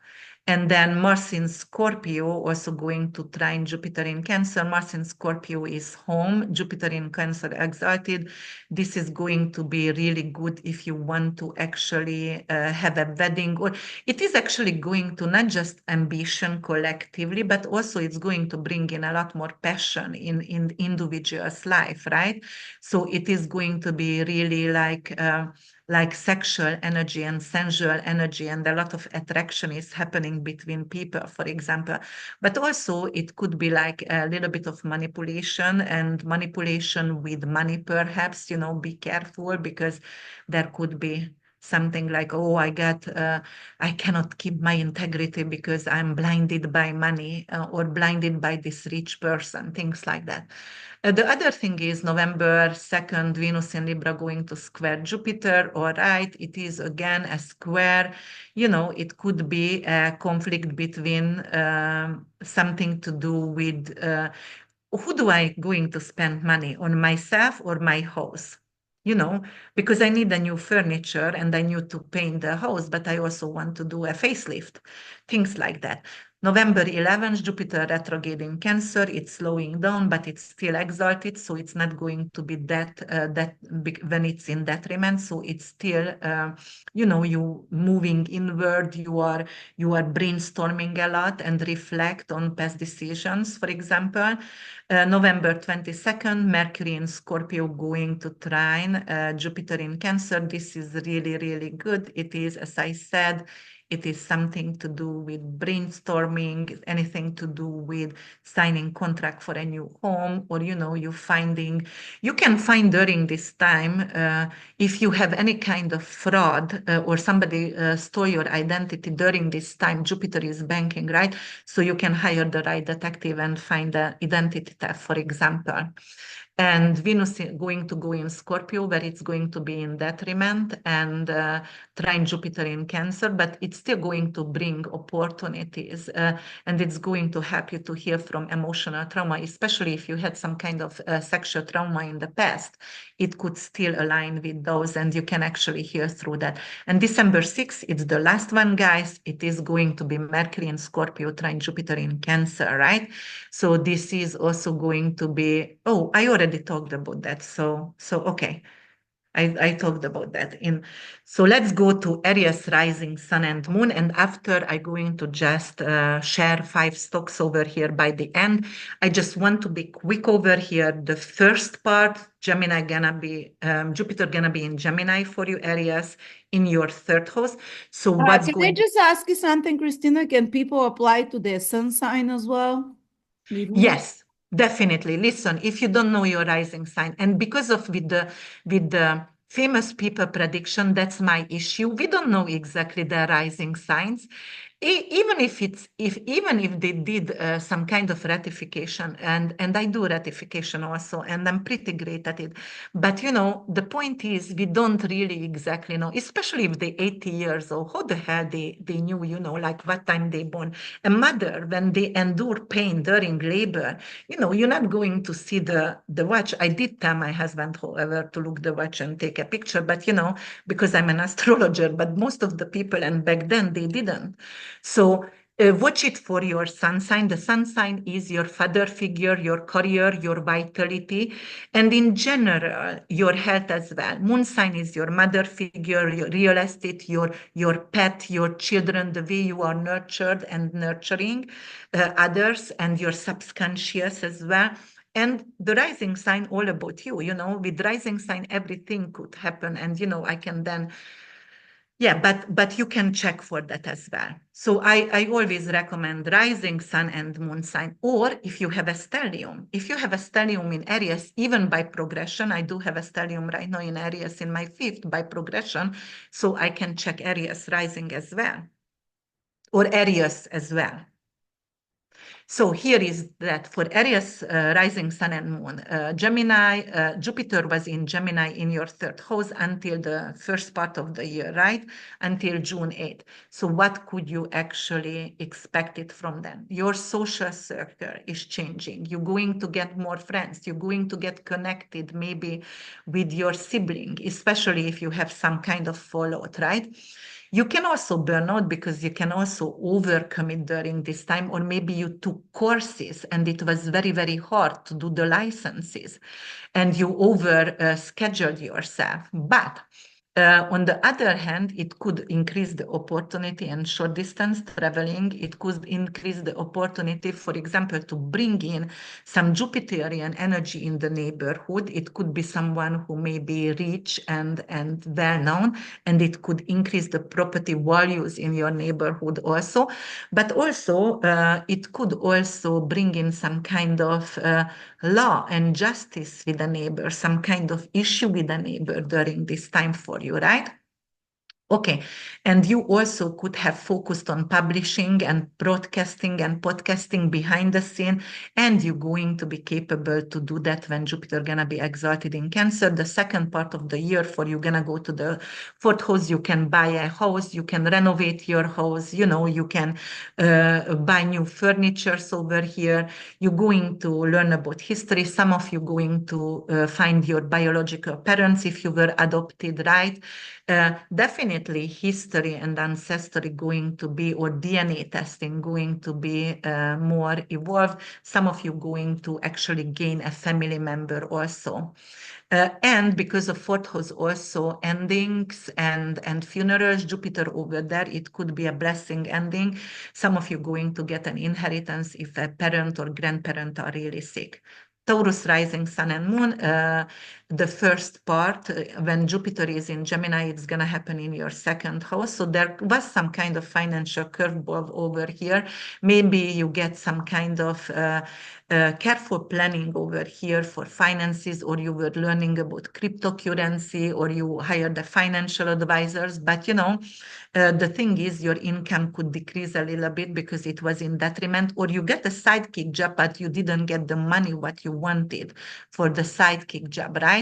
And then Mars in Scorpio, also going to trine Jupiter in Cancer. Mars in Scorpio is home, Jupiter in Cancer exalted. This is going to be really good if you want to actually have a wedding, or it is actually going to not just ambition collectively, but also it's going to bring in a lot more passion in the individual's life, right? So it is going to be really like sexual energy and sensual energy, and a lot of attraction is happening between people, for example. But also it could be like a little bit of manipulation, and manipulation with money, perhaps, be careful, because there could be something like, oh, I cannot keep my integrity because I'm blinded by money, or blinded by this rich person, things like that. The other thing is November 2nd, Venus in Libra going to square Jupiter. All right, it is again a square. It could be a conflict between something to do with who do I going to spend money on, myself or my house? Because I need a new furniture and I need to paint the house, but I also want to do a facelift, things like that. November 11th, Jupiter retrograde in Cancer. It's slowing down, but it's still exalted, so it's not going to be that big when it's in detriment. So it's still, you moving inward. You are brainstorming a lot and reflect on past decisions. For example, November 22nd, Mercury in Scorpio going to trine Jupiter in Cancer. This is really, really good. It is, as I said, it is something to do with brainstorming, anything to do with signing contract for a new home, or, you can find during this time, if you have any kind of fraud, or somebody stole your identity during this time. Jupiter is banking, right? So you can hire the right detective and find the identity theft, for example. And Venus is going to go in Scorpio, where it's going to be in detriment, and trine Jupiter in Cancer, but it's still going to bring opportunities, and it's going to help you to heal from emotional trauma, especially if you had some kind of sexual trauma in the past. It could still align with those, and you can actually heal through that. And December 6th, it's the last one, guys. It is going to be Mercury in Scorpio, trine Jupiter in Cancer, right? So this is also going to be, oh, I already talked about that. So okay. I talked about that. So let's go to Aries rising sun and moon, and after I'm going to just share 5 stocks over here by the end. I just want to be quick over here. The first part, Gemini gonna be Jupiter gonna be in Gemini for you, Aries, in your 3rd house. So what's Can I going? just ask you something, Krisztina? Can people apply to their sun sign as well? Yes, definitely. Listen, if you don't know your rising sign, and because of with the famous people prediction, that's my issue. We don't know exactly the rising signs. Even if they did some kind of ratification, and I do ratification also, and I'm pretty great at it. But the point is, we don't really exactly know, especially if they're 80 years old. How the hell they knew, like what time they born? A mother, when they endure pain during labor, you're not going to see the watch. I did tell my husband, however, to look the watch and take a picture, but because I'm an astrologer, but most of the people, and back then they didn't. So watch it for your sun sign. The sun sign is your father figure, your career, your vitality, and in general, your health as well. Moon sign is your mother figure, your real estate, your pet, your children, the way you are nurtured and nurturing others, and your subconscious as well. And the rising sign, all about you. With rising sign, everything could happen, and I can then. Yeah, but you can check for that as well. So I always recommend rising sun and moon sign, or if you have a stellium. If you have a stellium in Aries, even by progression, I do have a stellium right now in Aries in my 5th by progression, so I can check Aries rising as well, or Aries as well. So here is that for Aries rising sun and moon, Gemini, Jupiter was in Gemini in your 3rd house until the first part of the year, right? Until June 8th. So what could you actually expect it from them? Your social circle is changing. You're going to get more friends. You're going to get connected maybe with your sibling, especially if you have some kind of fallout, right? You can also burn out because you can also overcommit during this time, or maybe you took courses and it was very, very hard to do the licenses and you over scheduled yourself. But on the other hand, it could increase the opportunity and short distance traveling. It could increase the opportunity, for example, to bring in some Jupiterian energy in the neighborhood. It could be someone who may be rich and well known, and it could increase the property values in your neighborhood also. But also, it could also bring in some kind of law and justice with a neighbor, some kind of issue with a neighbor during this time for you, right? Okay, and you also could have focused on publishing and broadcasting and podcasting behind the scene, and you're going to be capable to do that when Jupiter gonna be exalted in Cancer. The second part of the year for you gonna go to the fourth house. You can buy a house, you can renovate your house, you know, you can buy new furnitures over here. You're going to learn about history. Some of you going to find your biological parents if you were adopted, right? Definitely history and ancestry going to be, or DNA testing going to be more evolved. Some of you going to actually gain a family member also. And because of fourth house also endings and funerals, Jupiter over there, it could be a blessing ending. Some of you going to get an inheritance if a parent or grandparent are really sick. Taurus rising sun and moon, the first part, when Jupiter is in Gemini, it's going to happen in your second house. So there was some kind of financial curveball over here. Maybe you get some kind of careful planning over here for finances, or you were learning about cryptocurrency, or you hired the financial advisors. But you know, the thing is, your income could decrease a little bit because it was in detriment, or you get a sidekick job, but you didn't get the money what you wanted for the sidekick job, right?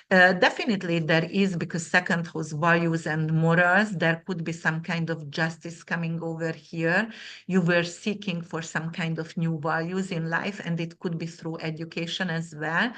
Definitely there is, because second house values and morals, there could be some kind of justice coming over here. You were seeking for some kind of new values in life, and it could be through education as well.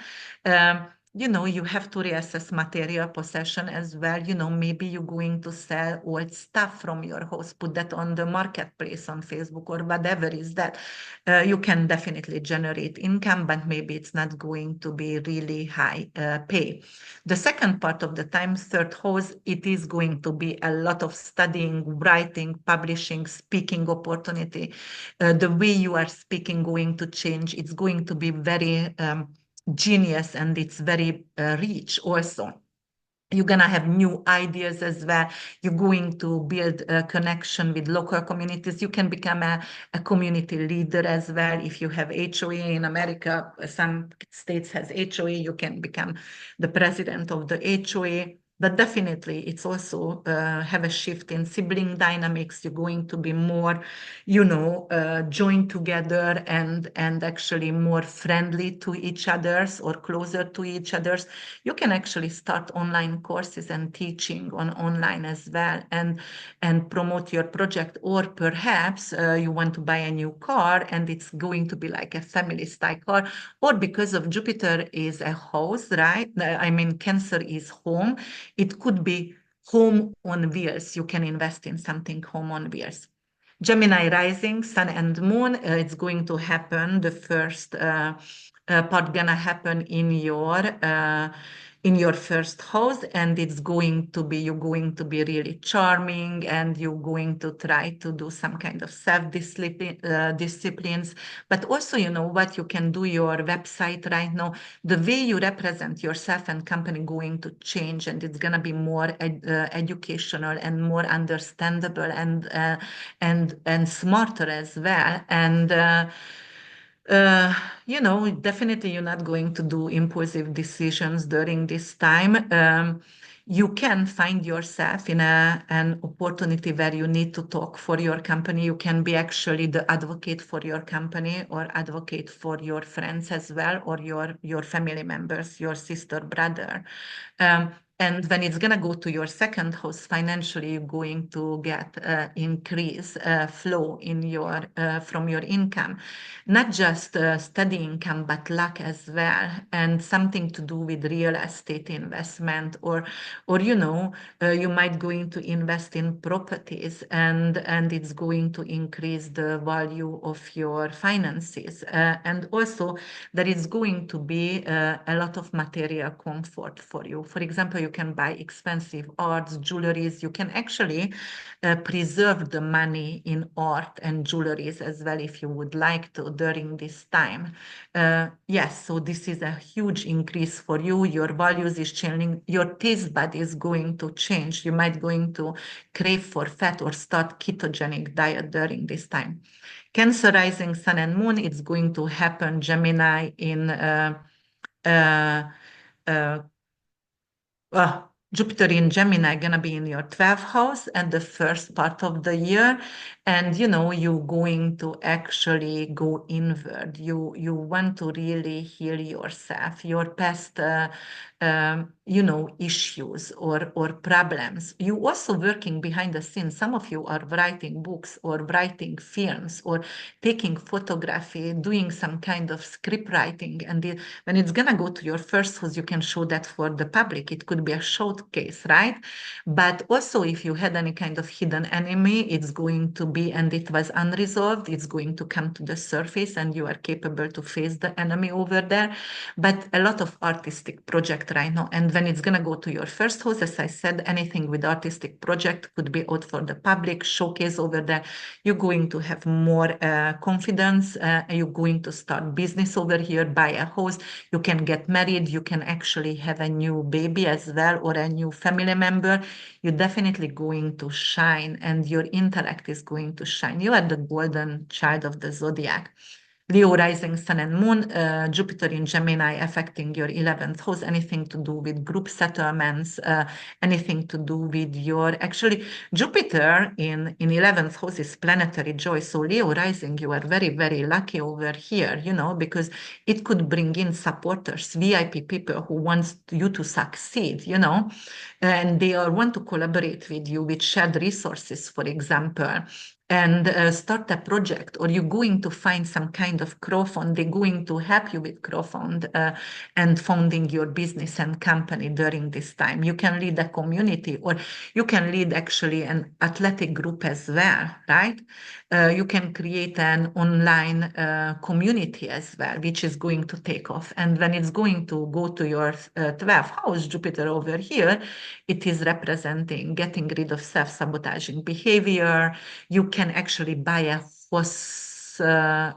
You know, you have to reassess material possession as well. You know, maybe you're going to sell old stuff from your house, put that on the marketplace on Facebook or whatever is that. You can definitely generate income, but maybe it's not going to be really high pay. The second part of the time, third house, it is going to be a lot of studying, writing, publishing, speaking opportunity. The way you are speaking going to change. It's going to be very genius, and it's very rich also. You're going to have new ideas as well. You're going to build a connection with local communities. You can become a community leader as well. If you have HOA in America, some states has HOA, you can become the president of the HOA. But definitely, it's also have a shift in sibling dynamics. You're going to be more, you know, joined together and actually more friendly to each other's, or closer to each other's. You can actually start online courses and teaching on online as well, and promote your project. Or perhaps you want to buy a new car, and it's going to be like a family style car. Or because of Jupiter is a house, right? I mean, Cancer is home. It could be home on wheels. You can invest in something home on wheels. Gemini rising, sun and moon, it's going to happen. The first part gonna happen in your first house, and it's going to be, you're going to be really charming, and you're going to try to do some kind of disciplines. But also, you know what, you can do your website right now. The way you represent yourself and company going to change, and it's gonna be more educational and more understandable and smarter as well. And you know, definitely you're not going to do impulsive decisions during this time. You can find yourself in an opportunity where you need to talk for your company. You can be actually the advocate for your company, or advocate for your friends as well, or your family members, your sister, brother. And when it's going to go to your second house, financially, you're going to get increase flow in your from your income. Not just steady income, but luck as well, and something to do with real estate investment, or you might going to invest in properties, and it's going to increase the value of your finances. And also, there is going to be a lot of material comfort for you. For example, you can buy expensive arts, jewelries. You can actually preserve the money in art and jewelries as well if you would like to during this time. Yes, so this is a huge increase for you. Your values is changing. Your taste bud is going to change. You might going to crave for fat or start ketogenic diet during this time. Cancer rising sun and moon, it's going to happen Gemini in uh, uh, Jupiter in Gemini gonna be in your 12th house at the first part of the year, and you're going to actually go inward. You want to really heal yourself, your past issues or problems. You also working behind the scenes. Some of you are writing books or writing films or taking photography, doing some kind of script writing, and when it's gonna go to your first house, you can show that for the public. It could be a showcase, right? But also, if you had any kind of hidden enemy, it's going to be, and it was unresolved, it's going to come to the surface, and you are capable to face the enemy over there. But a lot of artistic project right now, and when it's gonna go to your first house, as I said, anything with artistic project could be out for the public, showcase over there. You're going to have more confidence. You're going to start business over here, buy a house. You can get married. You can actually have a new baby as well, or a new family member. You're definitely going to shine, and your intellect is going to shine. You are the golden child of the zodiac. Leo rising sun and moon, Jupiter in Gemini affecting your 11th house, anything to do with group settlements, anything to do with actually, Jupiter in 11th house is planetary joy. So Leo rising, you are very, very lucky over here, because it could bring in supporters, VIP people who wants you to succeed, and they all want to collaborate with you with shared resources, for example, and start a project, or you're going to find some kind of crowdfund. They're going to help you with crowdfund and founding your business and company during this time. You can lead a community, or you can lead actually an athletic group as well, right? You can create an online community as well, which is going to take off. And when it's going to go to your 12th house, Jupiter over here, it is representing getting rid of self-sabotaging behavior. You can actually buy a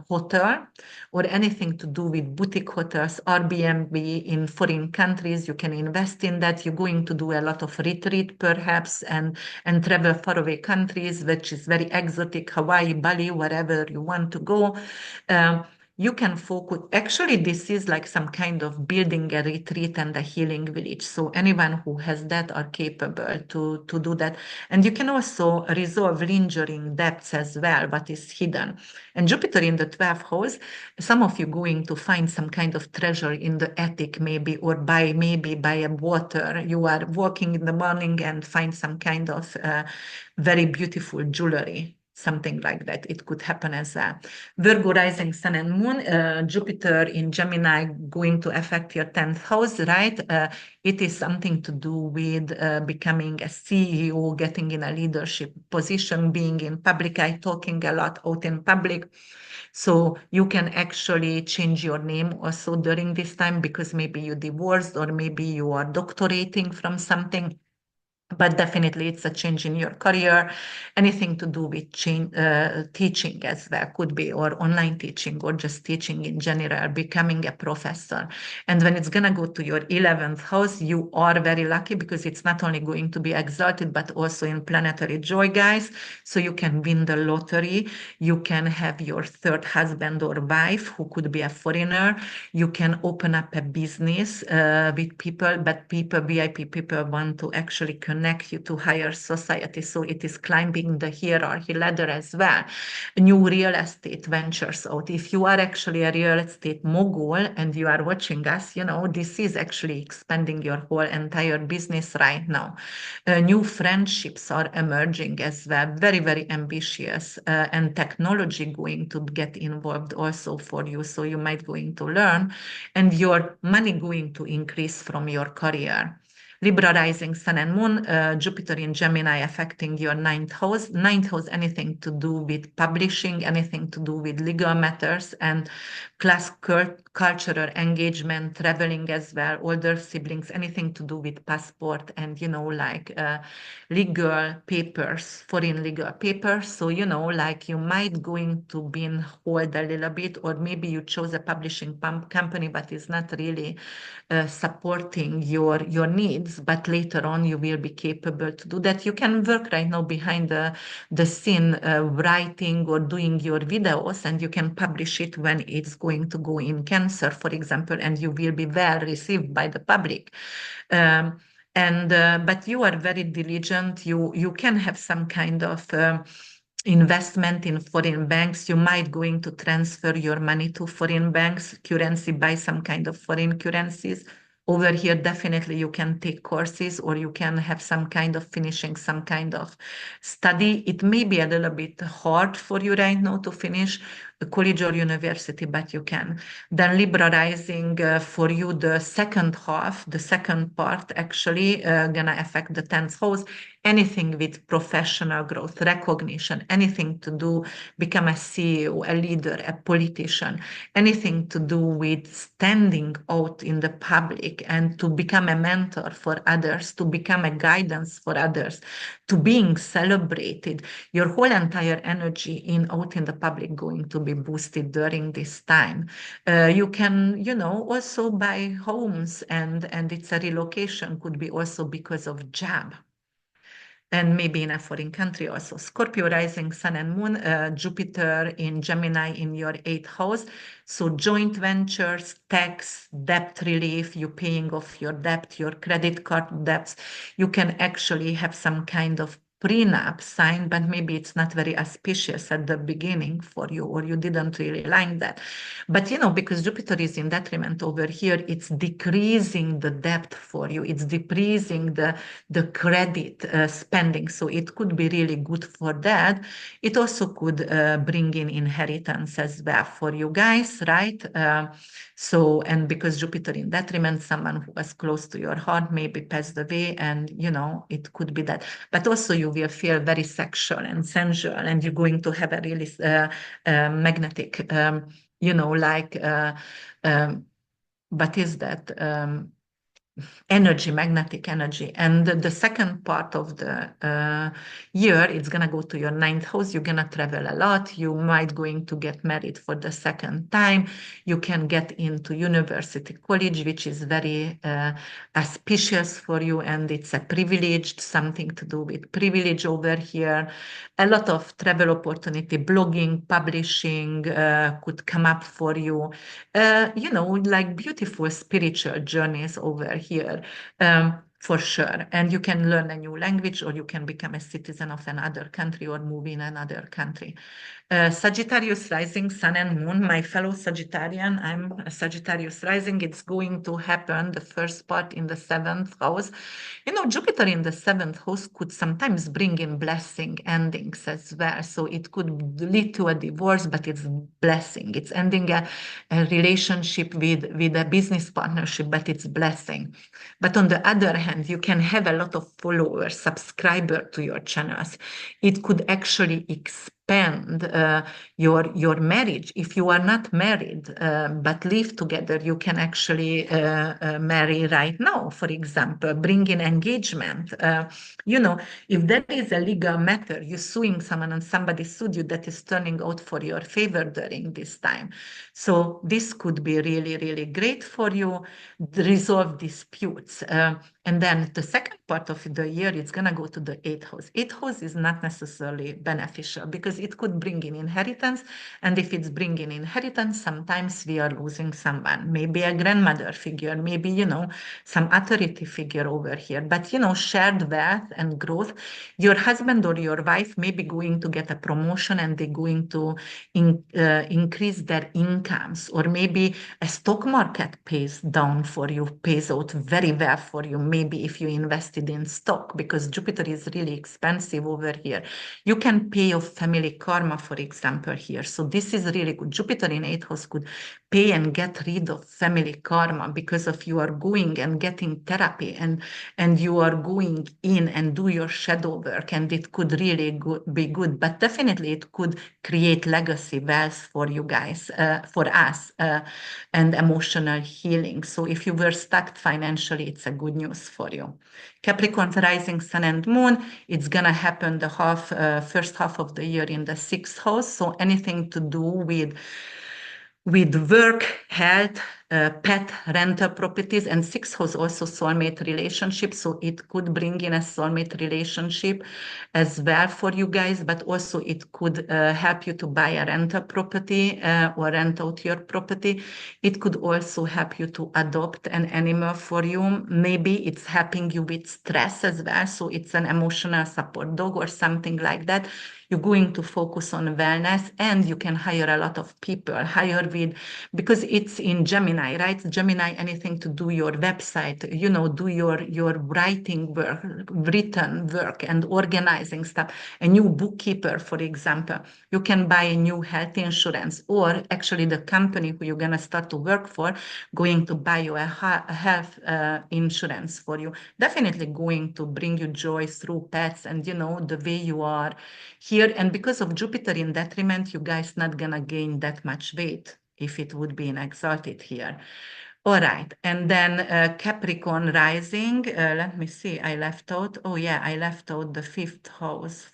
hotel or anything to do with boutique hotels, Airbnb in foreign countries. You can invest in that. You're going to do a lot of retreat perhaps, and travel faraway countries, which is very exotic, Hawaii, Bali, wherever you want to go. You can focus. Actually, this is like some kind of building a retreat and a healing village. So anyone who has that are capable to do that. And you can also resolve lingering debts as well, what is hidden. And Jupiter in the 12th house, some of you going to find some kind of treasure in the attic maybe, or maybe by a water. You are walking in the morning and find some kind of very beautiful jewelry. Something like that. It could happen as a Virgo rising sun and moon, Jupiter in Gemini going to affect your 10th house, right? It is something to do with becoming a CEO, getting in a leadership position, being in public eye, talking a lot out in public. So you can actually change your name also during this time, because maybe you divorced, or maybe you are doctorating from something. But definitely it's a change in your career. Anything to do with teaching as well could be, or online teaching, or just teaching in general, becoming a professor. And when it's going to go to your 11th house, you are very lucky, because it's not only going to be exalted, but also in planetary joy, guys. So you can win the lottery. You can have your third husband or wife who could be a foreigner. You can open up a business with people, but VIP people want to actually connect you to higher society. So it is climbing the hierarchy ladder as well. New real estate ventures out. If you are actually a real estate mogul and you are watching us, this is actually expanding your whole entire business right now. New friendships are emerging as well, very, very ambitious, and technology going to get involved also for you. So you might going to learn, and your money going to increase from your career. Libra rising sun and moon, Jupiter in Gemini affecting your ninth house. Ninth house, anything to do with publishing, anything to do with legal matters and class cultural engagement, traveling as well, older siblings, anything to do with passport and, legal papers, foreign legal papers. So, like you might going to be in hold a little bit, or maybe you chose a publishing company, but it's not really supporting your needs, but later on you will be capable to do that. You can work right now behind the scene, writing or doing your videos, and you can publish it when it's going to go in Cancer, for example, and you will be well received by the public. But you are very diligent. You can have some kind of investment in foreign banks. You might going to transfer your money to foreign banks, currency, buy some kind of foreign currencies. Over here, definitely you can take courses, or you can have some kind of finishing some kind of study. It may be a little bit hard for you right now to finish a college or university, but you can. Then Libra rising, for you, the second half, the second part actually gonna affect the 10th house. Anything with professional growth, recognition, anything to do, become a CEO, a leader, a politician, anything to do with standing out in the public and to become a mentor for others, to become a guidance for others, to being celebrated. Your whole entire energy out in the public going to be boosted during this time. You can, also buy homes, and it's a relocation, could be also because of job, and maybe in a foreign country also. Scorpio rising sun and moon, Jupiter in Gemini in your 8th house. So joint ventures, tax, debt relief, you paying off your debt, your credit card debts. You can actually have some kind of prenup signed, but maybe it's not very auspicious at the beginning for you, or you didn't really like that. But, because Jupiter is in detriment over here, it's decreasing the debt for you. It's decreasing the credit spending. So it could be really good for that. It also could bring in inheritance as well for you guys, right? And because Jupiter in detriment, someone who was close to your heart maybe passed away, and, it could be that. But also you will feel very sexual and sensual, and you're going to have a really magnetic, what is that? Magnetic energy. And the second part of the year, it's going to go to your 9th house. You're going to travel a lot. You might going to get married for the second time. You can get into university, college, which is very auspicious for you. And it's a privilege, something to do with privilege over here. A lot of travel opportunity, blogging, publishing could come up for you. Like beautiful spiritual journeys over here, for sure. And you can learn a new language, or you can become a citizen of another country or move in another country. Sagittarius rising, sun and moon, my fellow Sagittarian, I'm a Sagittarius rising. It's going to happen, the first part in the 7th house. Jupiter in the 7th house could sometimes bring in blessing endings as well. So it could lead to a divorce, but it's blessing. It's ending a relationship with a business partnership, but it's blessing. But on the other hand, you can have a lot of followers, subscribers to your channels. It could actually expand your marriage. If you are not married but live together, you can actually marry right now, for example, bring in engagement. If there is a legal matter, you're suing someone and somebody sued you, that is turning out for your favor during this time. So this could be really, really great for you. Resolve disputes. And then the second part of the year, it's going to go to the eighth house. Eighth house is not necessarily beneficial because it could bring in inheritance. And if it's bringing inheritance, sometimes we are losing someone, maybe a grandmother figure, maybe, some authority figure over here. But, shared wealth and growth, your husband or your wife may be going to get a promotion and they're going to increase their incomes, or maybe a stock market pays down for you, pays out very well for you, maybe if you invested in stock, because Jupiter is really expensive over here. You can pay off family karma, for example, here. So this is really good. Jupiter in 8th house could pay and get rid of family karma because of you are going and getting therapy and you are going in and do your shadow work, and it could really be good. But definitely it could create legacy wealth for you guys, for us, and emotional healing. So if you were stuck financially, it's a good news for you. Capricorn rising sun and moon, it's gonna happen the first half of the year in the 6th house. So anything to do with work, health, pet, rental properties, and 6th house also soulmate relationship. So it could bring in a soulmate relationship as well for you guys, but also it could help you to buy a rental property or rent out your property. It could also help you to adopt an animal for you. Maybe it's helping you with stress as well. So it's an emotional support dog or something like that. You're going to focus on wellness, and you can hire a lot of people, because it's in Gemini, right? Gemini, anything to do your website, do your writing work, written work and organizing stuff. A new bookkeeper, for example, you can buy a new health insurance, or actually the company who you're going to start to work for, going to buy you a health insurance for you. Definitely going to bring you joy through pets and, the way you are here. And because of Jupiter in detriment, you guys not gonna gain that much weight if it would be in exalted here. All right, and then Capricorn rising, let me see, I left out the 5th house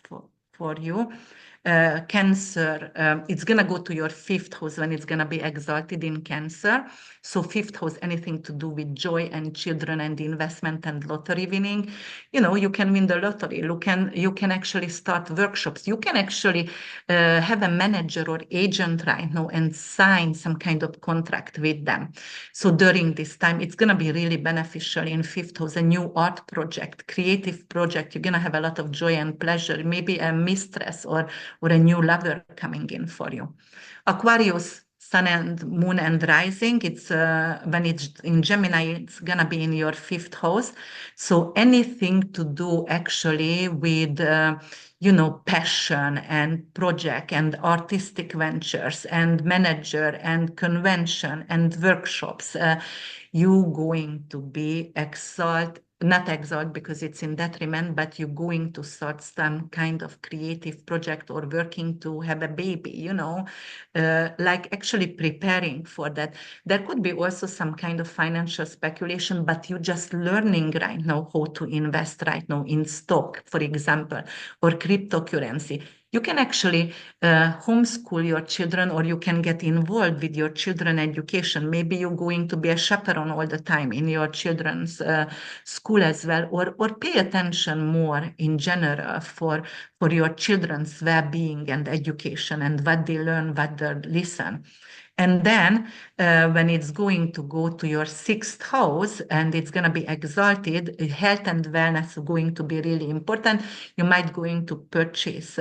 for you. Cancer, it's gonna go to your 5th house when it's gonna be exalted in Cancer. So 5th house, anything to do with joy and children and investment and lottery winning. You can win the lottery. You can actually start workshops. You can actually have a manager or agent right now and sign some kind of contract with them. So during this time, it's going to be really beneficial in 5th house, a new art project, creative project. You're going to have a lot of joy and pleasure, maybe a mistress or a new lover coming in for you. Aquarius, sun and moon and rising, it's when it's in Gemini, it's gonna be in your 5th house. So anything to do actually with passion and project and artistic ventures and manager and convention and workshops, you going to be not exalt because it's in detriment, but you're going to start some kind of creative project or working to have a baby, like actually preparing for that. There could be also some kind of financial speculation, but you're just learning right now how to invest right now in stock, for example, or cryptocurrency. You can actually homeschool your children, or you can get involved with your children education. Maybe you're going to be a chaperone all the time in your children's school as well, or pay attention more in general for your children's well-being and education and what they learn, what they listen. And then when it's going to go to your 6th house and it's going to be exalted, health and wellness are going to be really important. You might going to purchase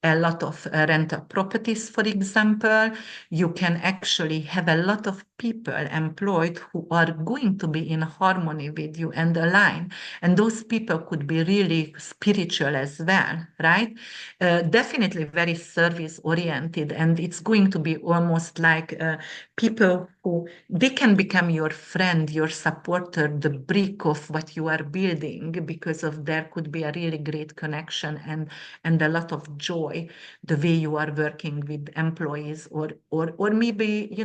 a lot of rental properties, for example. You can actually have a lot of people employed who are going to be in harmony with you and align. And those people could be really spiritual as well, right? Definitely very service oriented. And it's going to be almost like people who they can become your friend, your supporter, the brick of what you are building, because of there could be a really great connection and a lot of joy the way you are working with employees, or maybe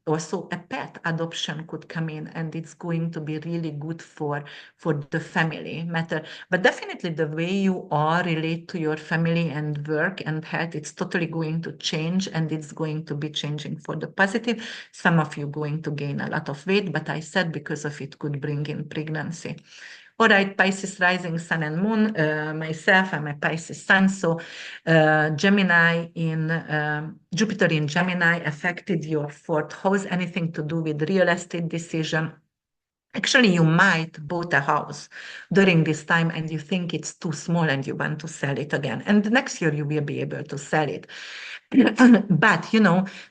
also a pet adoption could come in, and it's going to be really good for the family matter. But definitely the way you are relate to your family and work and health, it's totally going to change, and it's going to be changing for the positive. Some of you going to gain a lot of weight, but I said because of it could bring in pregnancy. All right, Pisces rising, sun and moon. Myself, I'm a Pisces sun, so Gemini in Jupiter in Gemini affected your fourth house. Anything to do with real estate decision. Actually, you might bought a house during this time and you think it's too small and you want to sell it again. And the next year you will be able to sell it. But,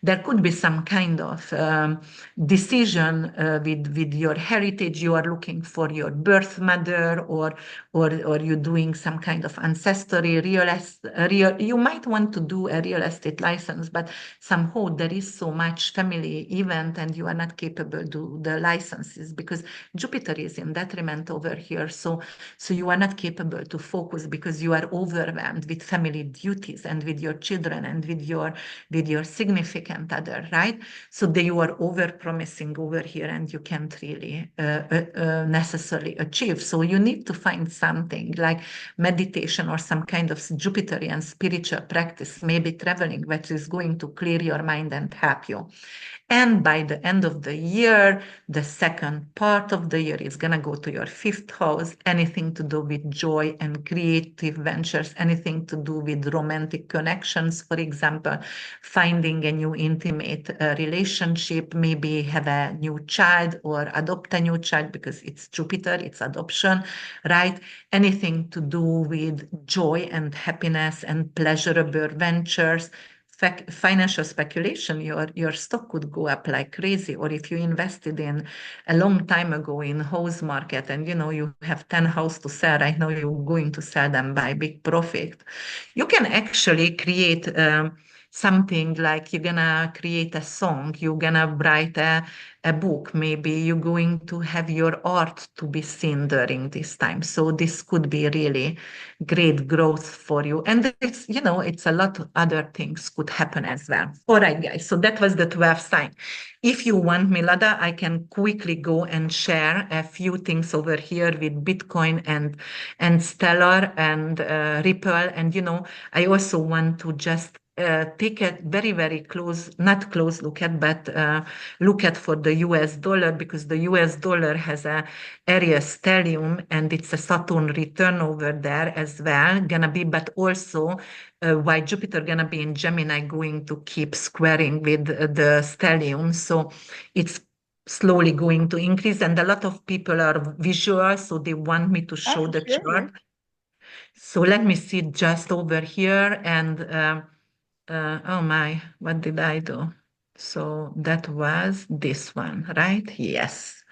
there could be some kind of decision with your heritage. You are looking for your birth mother or you're doing some kind of ancestry you might want to do a real estate license, but somehow there is so much family event and you are not capable to do the licenses because Jupiter is in detriment over here. So you are not capable to focus because you are overwhelmed with family duties and with your children and with your significant other, right? So you are over promising over here and you can't really necessarily achieve. So you need to find something like meditation or some kind of Jupiterian spiritual practice, maybe traveling, which is going to clear your mind and help you. And by the end of the year, the second part of the year is going to go to your fifth house, anything to do with joy and creative ventures, anything to do with romantic connections, for example, finding a new intimate relationship, maybe have a new child or adopt a new child because it's Jupiter, it's adoption, right? Anything to do with joy and happiness and pleasurable ventures. Financial speculation, your stock could go up like crazy. Or if you invested in a long time ago in house market and you have 10 houses to sell right now, you're going to sell them by big profit. You can actually create something like you're gonna create a song, you're gonna write a book, maybe you're going to have your art to be seen during this time. So this could be really great growth for you. And it's a lot of other things could happen as well. All right, guys. So that was the 12th sign. If you want me, Lada, I can quickly go and share a few things over here with Bitcoin and Stellar and Ripple. And, I also want to just take a very, very close, not close look at, but look at for the US dollar, because the US dollar has a Aries stellium and it's a Saturn return over there as well, gonna be, but also why Jupiter gonna be in Gemini going to keep squaring with the stellium. So it's slowly going to increase, and a lot of people are visual, so they want me to show the chart. So let me see just over here and oh my, what did I do? So that was this one, right? Yes.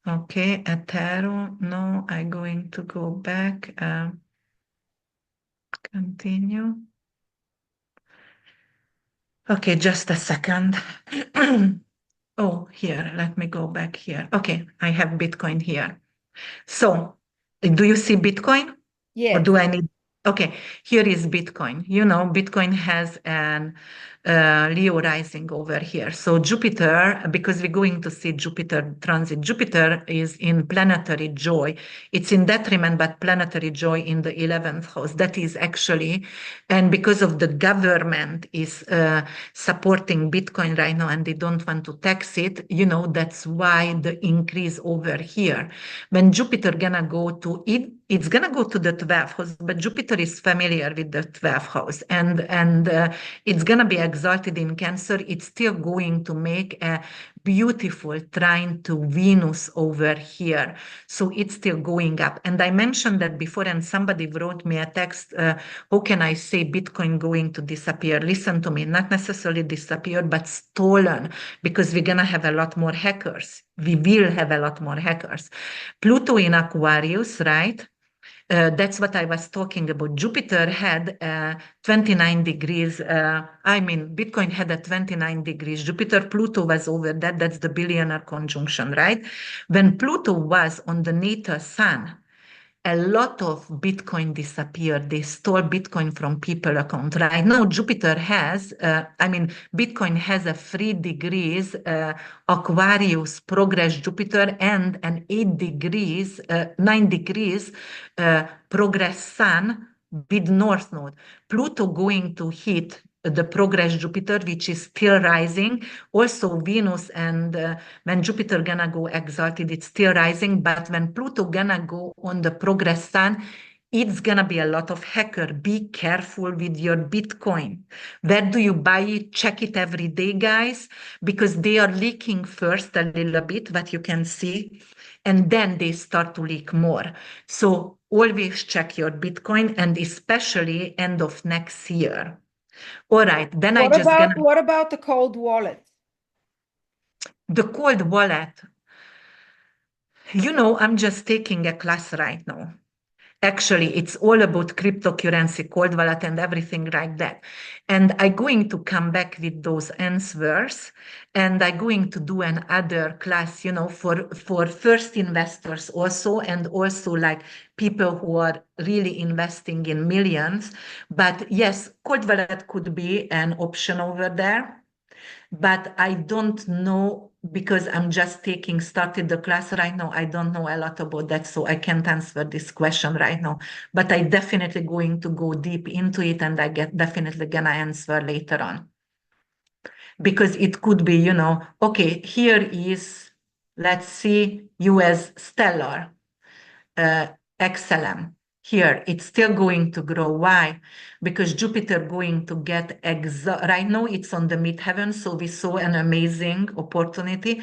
Okay, Atero. No, I'm going to go back. Continue. Okay, just a second. Oh, here, let me go back here. Okay, I have Bitcoin here. So, do you see Bitcoin? Yes. Or do I need? Okay, here is Bitcoin. Bitcoin has an Leo rising over here. So Jupiter, because we're going to see Jupiter transit, Jupiter is in planetary joy. It's in detriment, but planetary joy in the 11th house. That is actually, and because of the government is supporting Bitcoin right now and they don't want to tax it, that's why the increase over here. When Jupiter gonna go to it, it's gonna go to the 12th house, but Jupiter is familiar with the 12th house, and it's gonna be exalted in Cancer. It's still going to make a beautiful trine to Venus over here, so it's still going up. And I mentioned that before, and somebody wrote me a text. How can I say Bitcoin going to disappear? Listen to me, not necessarily disappear, but stolen, because we're gonna have a lot more hackers. We will have a lot more hackers. Pluto in Aquarius, right? That's what I was talking about. Jupiter had 29 degrees. Bitcoin had a 29 degrees. Jupiter, Pluto was over that. That's the billionaire conjunction, right? When Pluto was on the natal sun, a lot of Bitcoin disappeared. They stole Bitcoin from people account. Right now, Jupiter has, Bitcoin has a 3 degrees Aquarius progress Jupiter and an 9 degrees progress Sun with North Node. Pluto going to hit the progress Jupiter, which is still rising. Also Venus, and when Jupiter gonna go exalted, it's still rising. But when Pluto gonna go on the progress sun, it's gonna be a lot of hacker. Be careful with your Bitcoin. Where do you buy it? Check it every day, guys, because they are leaking first a little bit, what you can see, and then they start to leak more. So always check your Bitcoin, and especially end of next year. All right, then What about the cold wallet? the cold wallet. I'm just taking a class right now. Actually, it's all about cryptocurrency, cold wallet, and everything like that. And I'm going to come back with those answers, and I'm going to do another class, for first investors also, and also like people who are really investing in millions. But yes, cold wallet could be an option over there. But I don't know because I'm just started the class right now. I don't know a lot about that, so I can't answer this question right now. But I definitely going to go deep into it, and I get definitely gonna answer later on. Because it could be, okay, here is, let's see, US Stellar, XLM. Here, it's still going to grow. Why? Because Jupiter going to get right now it's on the midheaven, so we saw an amazing opportunity.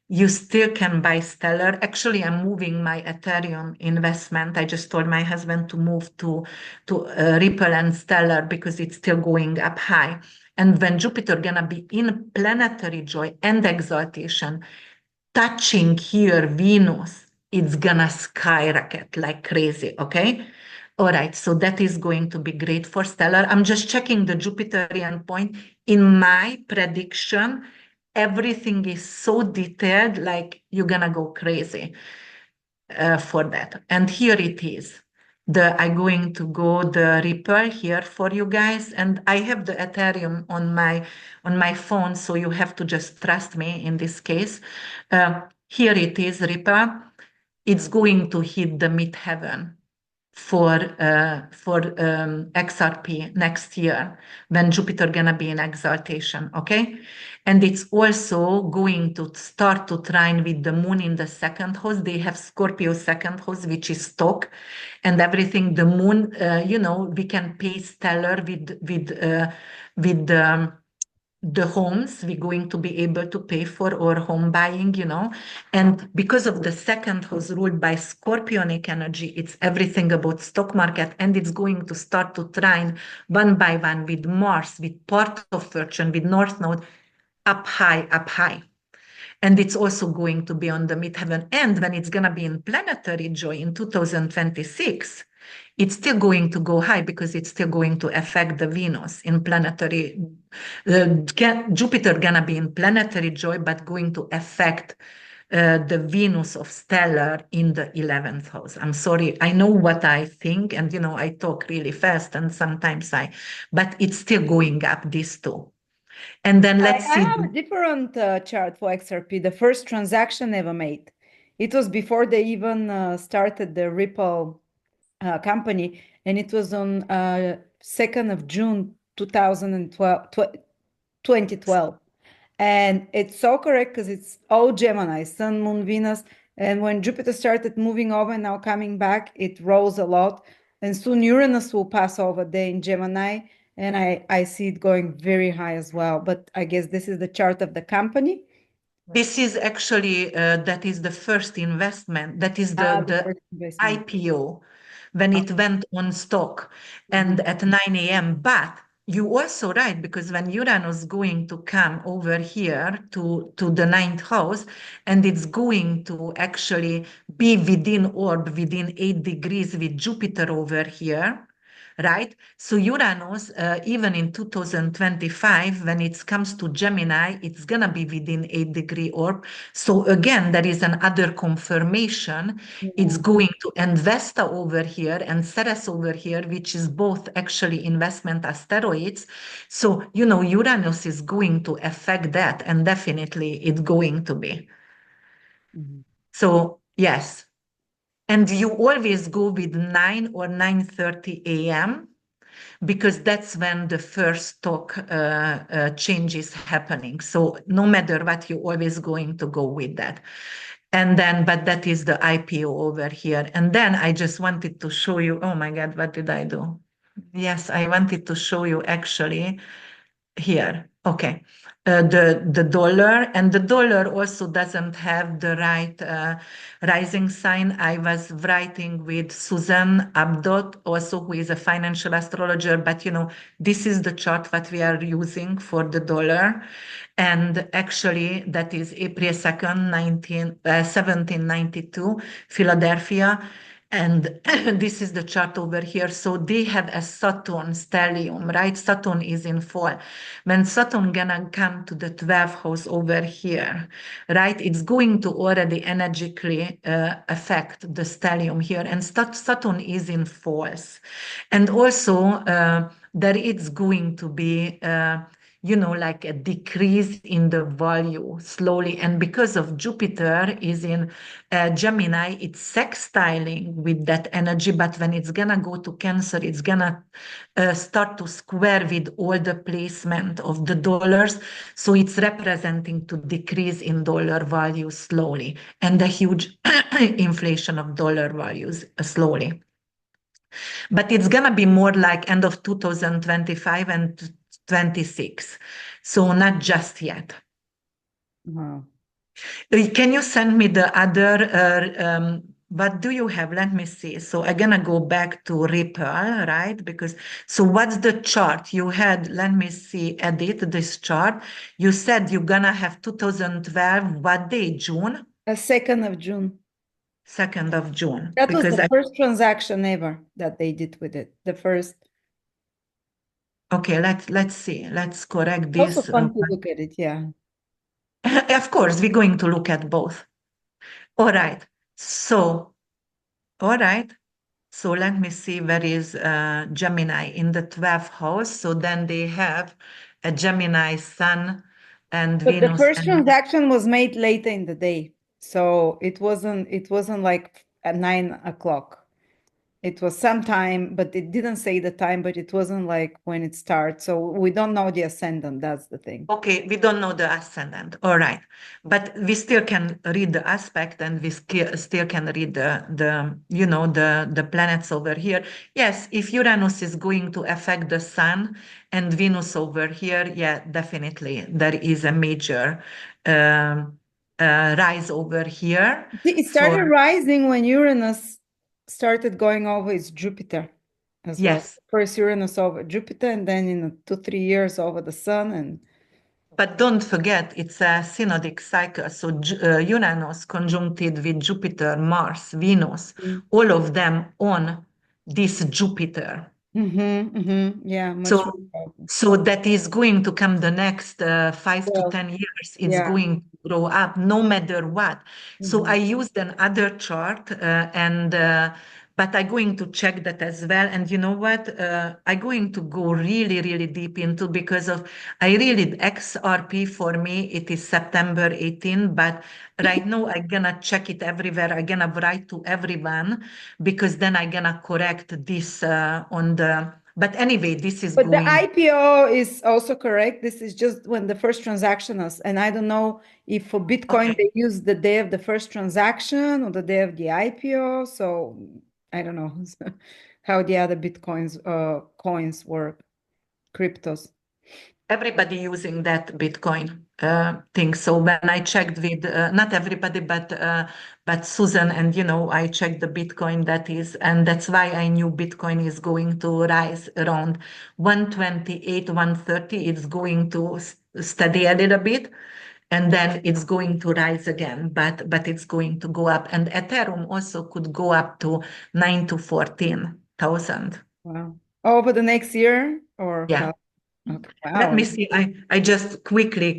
You still can buy Stellar. Actually, I'm moving my Ethereum investment. I just told my husband to move to Ripple and Stellar because it's still going up high. And when Jupiter gonna be in planetary joy and exaltation, touching here Venus, it's gonna skyrocket like crazy, okay? All right, so that is going to be great for Stellar. I'm just checking the Jupiterian point. In my prediction, everything is so detailed, like you're gonna go crazy for that. And here it is. I'm going to go the Ripple here for you guys, and I have the Ethereum on my phone, so you have to just trust me in this case. Here it is, Ripple. It's going to hit the midheaven for XRP next year when Jupiter gonna be in exaltation, okay? And it's also going to start to trine with the moon in the second house. They have Scorpio second house, which is stock and everything. The moon, we can pay stellar with the homes we're going to be able to pay for or home buying, and because of the second house ruled by Scorpionic energy, it's everything about stock market, and it's going to start to trine one by one with Mars, with part of Fortune, with North Node, up high, up high. And it's also going to be on the midheaven. And when it's going to be in planetary joy in 2026, it's still going to go high because it's still going to affect the Venus in planetary. Jupiter gonna be in planetary joy, but going to affect the Venus of stellar in the 11th house. I'm sorry, I know what I think, and I talk really fast, and sometimes but it's still going up, these two. And then let's I see. have a different chart for XRP. The first transaction ever made. It was before they even started the Ripple company, and it was on 2nd of June 2012. And it's so correct because it's all Gemini, Sun, Moon, Venus. And when Jupiter started moving over and now coming back, it rose a lot. And soon Uranus will pass over there in Gemini. And I see it going very high as well. But I guess this is the chart of the company. This is actually, that is the first investment. That is the first investment. IPO when it went on stock and at 9 a.m. But you also right, because when Uranus going to come over here to the ninth house, and it's going to actually be within orb, within 8 degrees with Jupiter over here, right? So Uranus, even in 2025, when it comes to Gemini, it's going to be within 8-degree orb. So again, there is another confirmation. It's going to invest over here and Ceres over here, which is both actually investment asteroids. So, Uranus is going to affect that, and definitely it's going to be. So, yes. And you always go with 9 or 9:30 a.m. because that's when the first stock change is happening. So no matter what, you're always going to go with that. And then, but that is the IPO over here. And then I just wanted to show you, oh my God, what did I do? Yes, I wanted to show you actually here. Okay. The dollar, and the dollar also doesn't have the right rising sign. I was writing with Susan Abdot, also who is a financial astrologer, but this is the chart that we are using for the dollar. And actually, that is April 2nd, 1792, Philadelphia. And this is the chart over here. So they have a Saturn stellium, right? Saturn is in fall. When Saturn gonna come to the 12th house over here, right? It's going to already energetically affect the stellium here. And Saturn is in falls. And also, there it's going to be like a decrease in the value slowly. And because of Jupiter is in Gemini, it's sextiling with that energy. But when it's going to go to Cancer, it's going to start to square with all the placement of the dollars. So it's representing to decrease in dollar value slowly and the huge inflation of dollar values slowly. But it's going to be more like end of 2025 and 26. So not just yet. Wow. Can you send me the other, what do you have? Let me see. So I'm going to go back to Ripple, right? So what's the chart you had? Let me see, edit this chart. You said you're going to have 2012, what day? June? 2nd of June. 2nd of June. That was the first transaction ever that they did with it. The first. Okay, let's see. Let's correct this. Also fun to look at it, yeah. Of course, we're going to look at both. All right. So let me see where is Gemini in the 12th house. So then they have a Gemini Sun and But the Venus. first transaction was made later in the day. So it wasn't like at 9 o'clock. It was sometime, but it didn't say the time, but it wasn't like when it starts. So we don't know the ascendant. That's the thing. Okay, we don't know the ascendant. All right. But we still can read the aspect and we still can read the planets over here. Yes, if Uranus is going to affect the sun and Venus over here, yeah, definitely there is a major rise over here. It started rising when Uranus started going over its Jupiter as well. Yes. First Uranus over Jupiter, and then in 2-3 years over the sun. But don't forget, it's a synodic cycle. So Uranus conjuncted with Jupiter, Mars, Venus, all of them on this Jupiter. Yeah, much more powerful. So that is going to come the next 5 to 10 years. It's going to grow up no matter what. So I used another chart but I'm going to check that as well. And you know what? I'm going to go really, really deep into because I really XRP for me, it is September 18, but right now I'm gonna check it everywhere. I'm gonna write to everyone because then I'm gonna correct this but anyway, this is But the IPO is also correct. This is just when the first transaction is, and I don't know if for Bitcoin they use the day of the first transaction or the day of the IPO. So I don't know how the other Bitcoins coins work, cryptos. Everybody using that Bitcoin thing. So when I checked with not everybody, but Susan, and I checked the Bitcoin and that's why I knew Bitcoin is going to rise around 128, 130. It's going to steady a little bit, and then it's going to rise again. But it's going to go up, and Ethereum also could go up to 9 to 14,000. Wow! Over the next year, or yeah. Okay. Wow. Let me see. I just quickly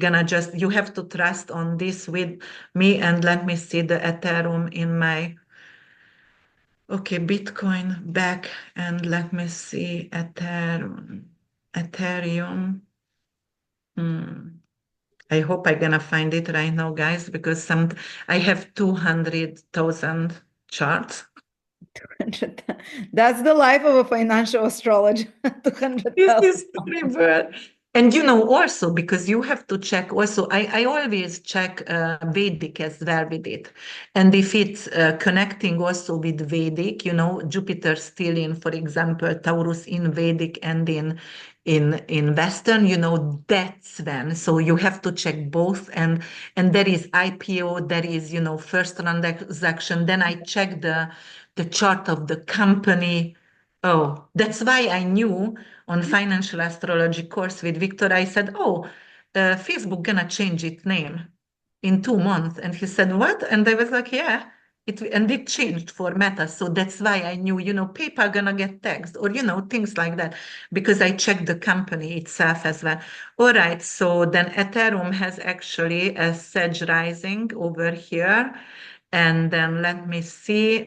you have to trust on this with me, and let me see the Ethereum in my, okay, Bitcoin back, and let me see Ethereum. I hope I'm gonna find it right now, guys, because I have 200,000 charts. That's the life of a financial astrologer. This 200,000. is terrible. And you know, also because you have to check also, I always check Vedic as well with it. And if it's connecting also with Vedic, you know, Jupiter still in, for example, Taurus in Vedic and in Western, you know, that's when. So you have to check both. And there is IPO, there is, you know, first transaction. Then I check the chart of the company. Oh, that's why I knew on financial astrology course with Victor, I said, "Oh, Facebook gonna change its name in 2 months," and he said, "What?" And I was like, "Yeah." It changed for Meta, so that's why I knew, you know, PayPal gonna get taxed, or you know, things like that, because I checked the company itself as well. All right, so then Ethereum has actually a Sag rising over here, and then let me see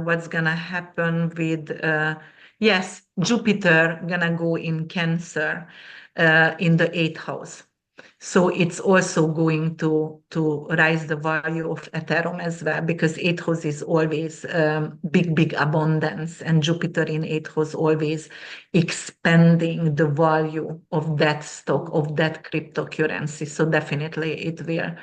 what's gonna happen with. Yes, Jupiter gonna go in Cancer in the eighth house. So it's also going to rise the value of Ethereum as well, because eighth house is always big abundance, and Jupiter in eighth house always expanding the value of that stock, of that cryptocurrency. So definitely it will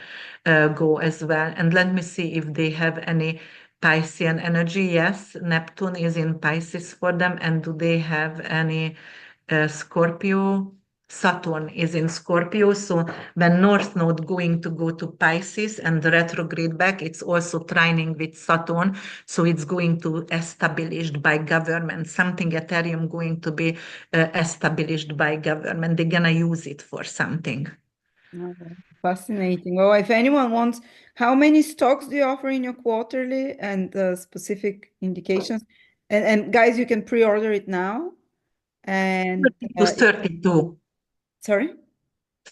go as well. And let me see if they have any Piscean energy. Yes, Neptune is in Pisces for them. And do they have any Scorpio? Saturn is in Scorpio. So when North Node going to go to Pisces and retrograde back, it's also trining with Saturn. So it's going to established by government, something Ethereum going to be established by government. They're going to use it for something. Oh, fascinating. Well, if anyone wants, how many stocks do you offer in your quarterly and specific indications? And guys, you can pre-order it now. And 30 to 32. sorry,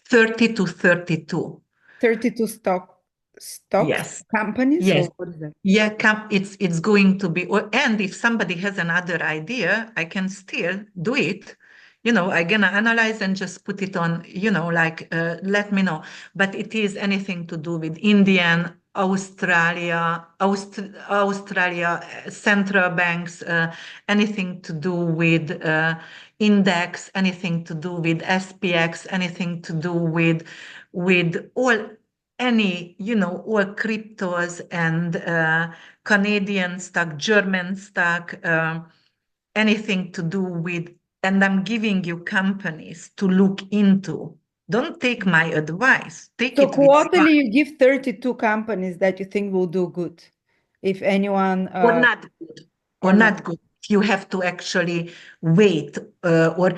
30 to 32. 32 stocks, Yes. companies, Yes. or what is that? Yeah, it's going to be, and if somebody has another idea, I can still do it. You know, I'm gonna analyze and just put it on, you know, like let me know. But it is anything to do with Indian, Australia, central banks, anything to do with index, anything to do with SPX, anything to do with all any, you know, all cryptos and Canadian stock, German stock, anything to do with, and I'm giving you companies to look into. Don't take my advice. Take So it with quarterly, smart you give 32 companies that you think will do good. If anyone or not good, or or not. not good. You have to actually wait, or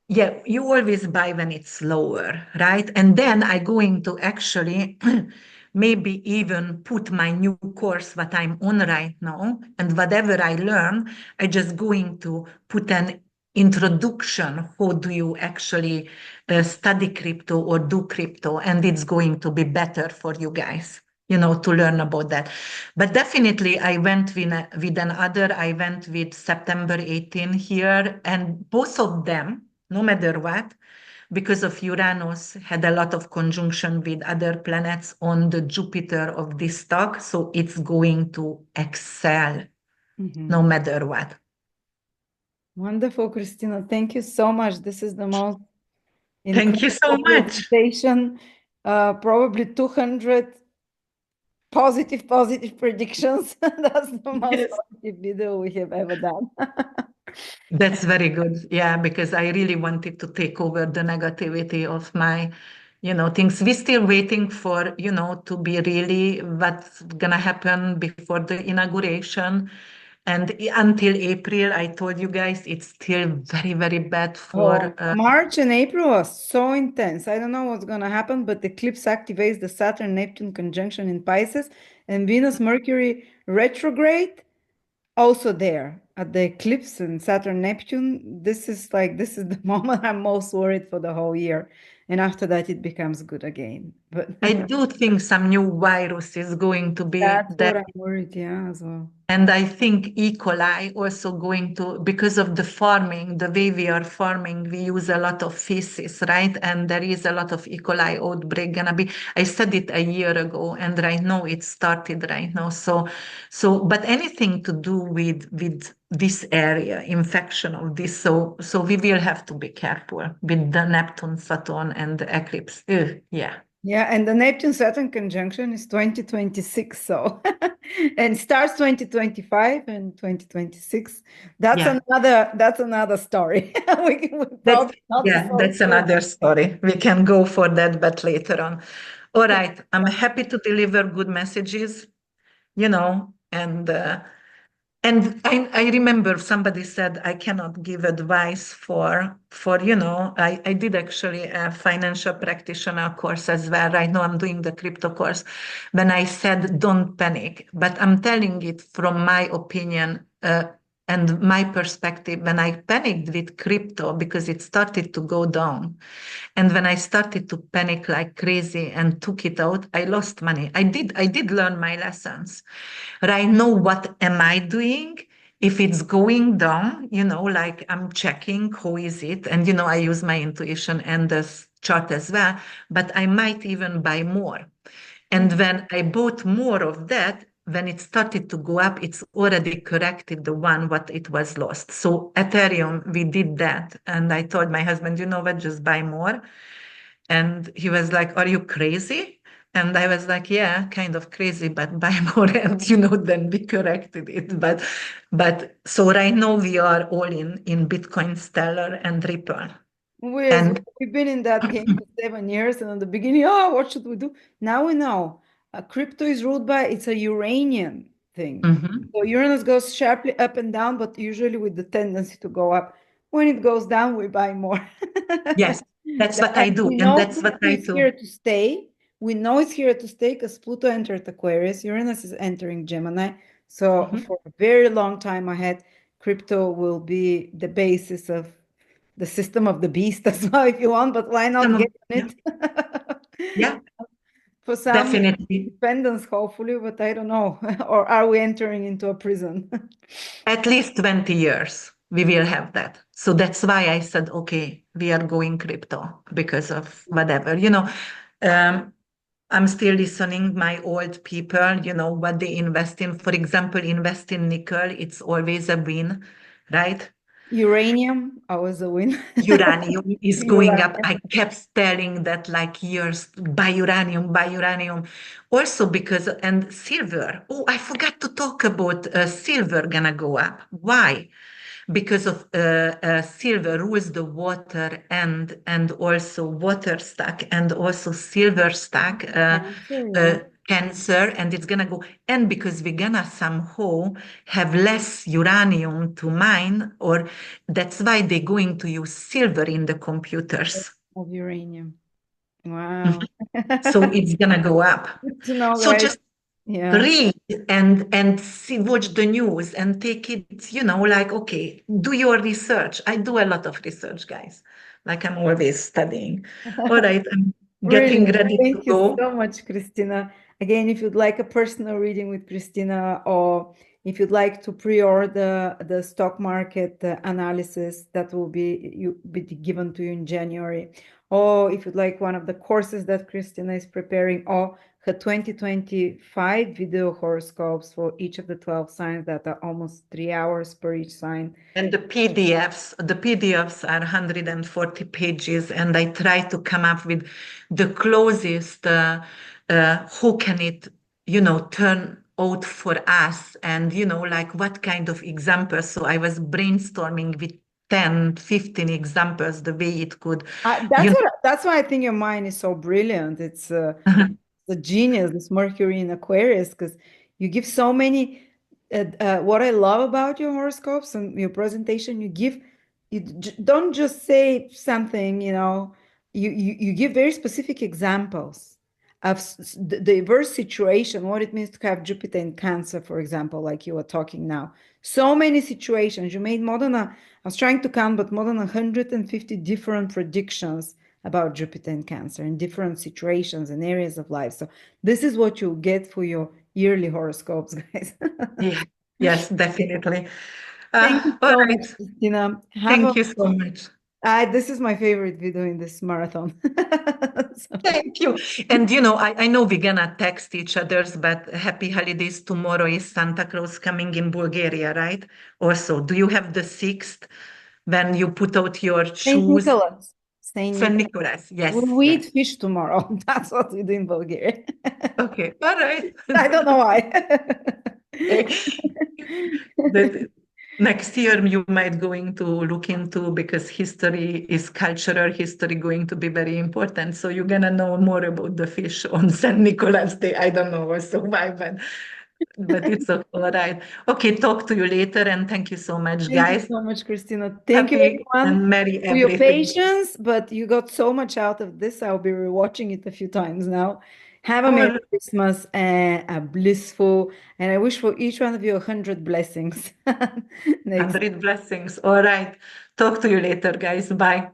yeah, you always buy when it's lower, right? And then I'm going to actually maybe even put my new course, what I'm on right now, and whatever I learn, I just going to put an introduction. How do you actually study crypto or do crypto? And it's going to be better for you guys, you know, to learn about that. But definitely, I went with another. I went with September 18 here, and both of them, no matter what, because of Uranus had a lot of conjunction with other planets on the Jupiter of this stock. So it's going to excel no Mhm. matter what. Wonderful, Krisztina. Thank you so much. This is the most Thank you so incredible much. presentation. Probably 200 positive predictions. That's the most Yes. positive video we have ever done. That's very good. Yeah, because I really wanted to take over the negativity of my, you know, things. We're still waiting for, you know, to be really what's gonna happen before the inauguration. And until April, I told you guys it's still very bad for Oh, March and April was so intense. I don't know what's going to happen, but the eclipse activates the Saturn-Neptune conjunction in Pisces and Venus-Mercury retrograde also there at the eclipse and Saturn-Neptune. This is the moment I'm most worried for the whole year. and after that it becomes good again. But I do think some new virus is going to be that's there. what I'm worried, yeah, as well. And I think E. coli also going to, because of the farming, the way we are farming, we use a lot of feces, right? And there is a lot of E. coli outbreak gonna be. I said it a year ago, and right now it started right now. But anything to do with this area, infection of this, so we will have to be careful with the Neptune, Saturn, and the eclipse. Ugh, yeah. Yeah, and the Neptune-Saturn conjunction is 2026, so and starts 2025 and 2026. That's Yeah. another story. We That's probably not yeah, so that's good. another story. We can go for that, but later on. All right, I'm happy to deliver good messages, and I remember somebody said I cannot give advice I did actually a financial practitioner course as well. Right now I'm doing the crypto course. When I said don't panic, but I'm telling it from my opinion and my perspective. When I panicked with crypto because it started to go down, and when I started to panic like crazy and took it out, I lost money. I did learn my lessons. Right now, what am I doing? If it's going down, like I'm checking how is it, and I use my intuition and this chart as well, but I might even buy more. And when I bought more of that, when it started to go up, it's already corrected the one what it was lost. So Ethereum, we did that. And I told my husband, you know what, just buy more. And he was like, are you crazy? And I was like, yeah, kind of crazy, but buy more. And, then we corrected it. But so right now we are all in Bitcoin, Stellar, and Ripple. And We've been in that game for 7 years, and in the beginning, oh, what should we do? Now we know. Crypto is ruled by, it's a Uranian thing. mhm, So Uranus goes sharply up and down, but usually with the tendency to go up. When it goes down, we buy more. yes, that's what I And do. we And know that's what Crypto I is do. here to stay. We know it's here to stay because Pluto entered Aquarius. Uranus is entering Gemini. So Mhm. for a very long time ahead, crypto will be the basis of the system of the beast as well, if you want, but why not get on Yeah, it? yeah, For some definitely. independence, hopefully, but I don't know. Or are we entering into a prison? At least 20 years we will have that. So that's why I said, okay, we are going crypto because of whatever. Um, I'm still listening my old people, what they invest in. For example, invest in nickel, it's always a win, right? Uranium, always a win. Uranium is going up. Uranium. I kept telling that like years, buy uranium, buy uranium. Also because, and silver. Oh, I forgot to talk about silver gonna go up. Why? Because of silver rules the water and also water stack and also silver stack Cancer, yeah. cancer, and it's gonna go, and because we're gonna somehow have less uranium to mine, or that's why they're going to use silver in the computers. Of uranium. Wow. Mhm. So it's gonna go up. Good to know, So guys. just Yeah. read and see, watch the news and take it, like, okay, do your research. I do a lot of research, guys. Like I'm always studying. All right, I'm getting Brilliant. ready to Thank you go. so much, Krisztina. Again, if you'd like a personal reading with Krisztina, or if you'd like to pre-order the stock market analysis that will be given to you in January, or if you'd like one of the courses that Krisztina is preparing, or her 2025 video horoscopes for each of the 12 signs that are almost 3 hours per each sign. And the PDFs are 140 pages, and I try to come up with the closest, who can it, turn out for us, and, like what kind of examples. So I was brainstorming with 10, 15 examples, the way it could, you That's why I think your mind is so brilliant. It's know. the genius, this Mercury in Aquarius, because you give so many. What I love about your horoscopes and your presentation, don't just say something, you give very specific examples of the diverse situation, what it means to have Jupiter in Cancer, for example, like you are talking now. So many situations. You made more than I was trying to count, but more than 150 different predictions about Jupiter and Cancer in different situations and areas of life. So this is what you'll get for your yearly horoscopes, guys. Yeah. Yes, definitely. Thank you All so much, right. Krisztina. Thank you so much. This is my favorite video in this marathon. So, Thank you. And I know we're gonna text each other's, but happy holidays. Tomorrow is Santa Claus coming in Bulgaria, right? Also, do you have the 6th when you put out your Saint shoes? Nicholas. Saint Saint Nicholas. Nicholas. Yes, We yes. eat fish tomorrow. That's what we do in Bulgaria. Okay, all right. I don't know why. That next year you might going to look into, because history is cultural history going to be very important. So you're gonna know more about the fish on St. Nicholas Day. I don't know also why, but it's okay, all right. Okay, talk to you later, and thank you so much, Thank you guys. so much, Christina. Thank you, Happy everyone, and merry for your everything. patience, but you got so much out of this. I'll be rewatching it a few times now. Have a Merry All Christmas and a blissful, and I wish for each one of you 100 blessings next. 100 blessings. All right. Talk to you later, guys. Bye.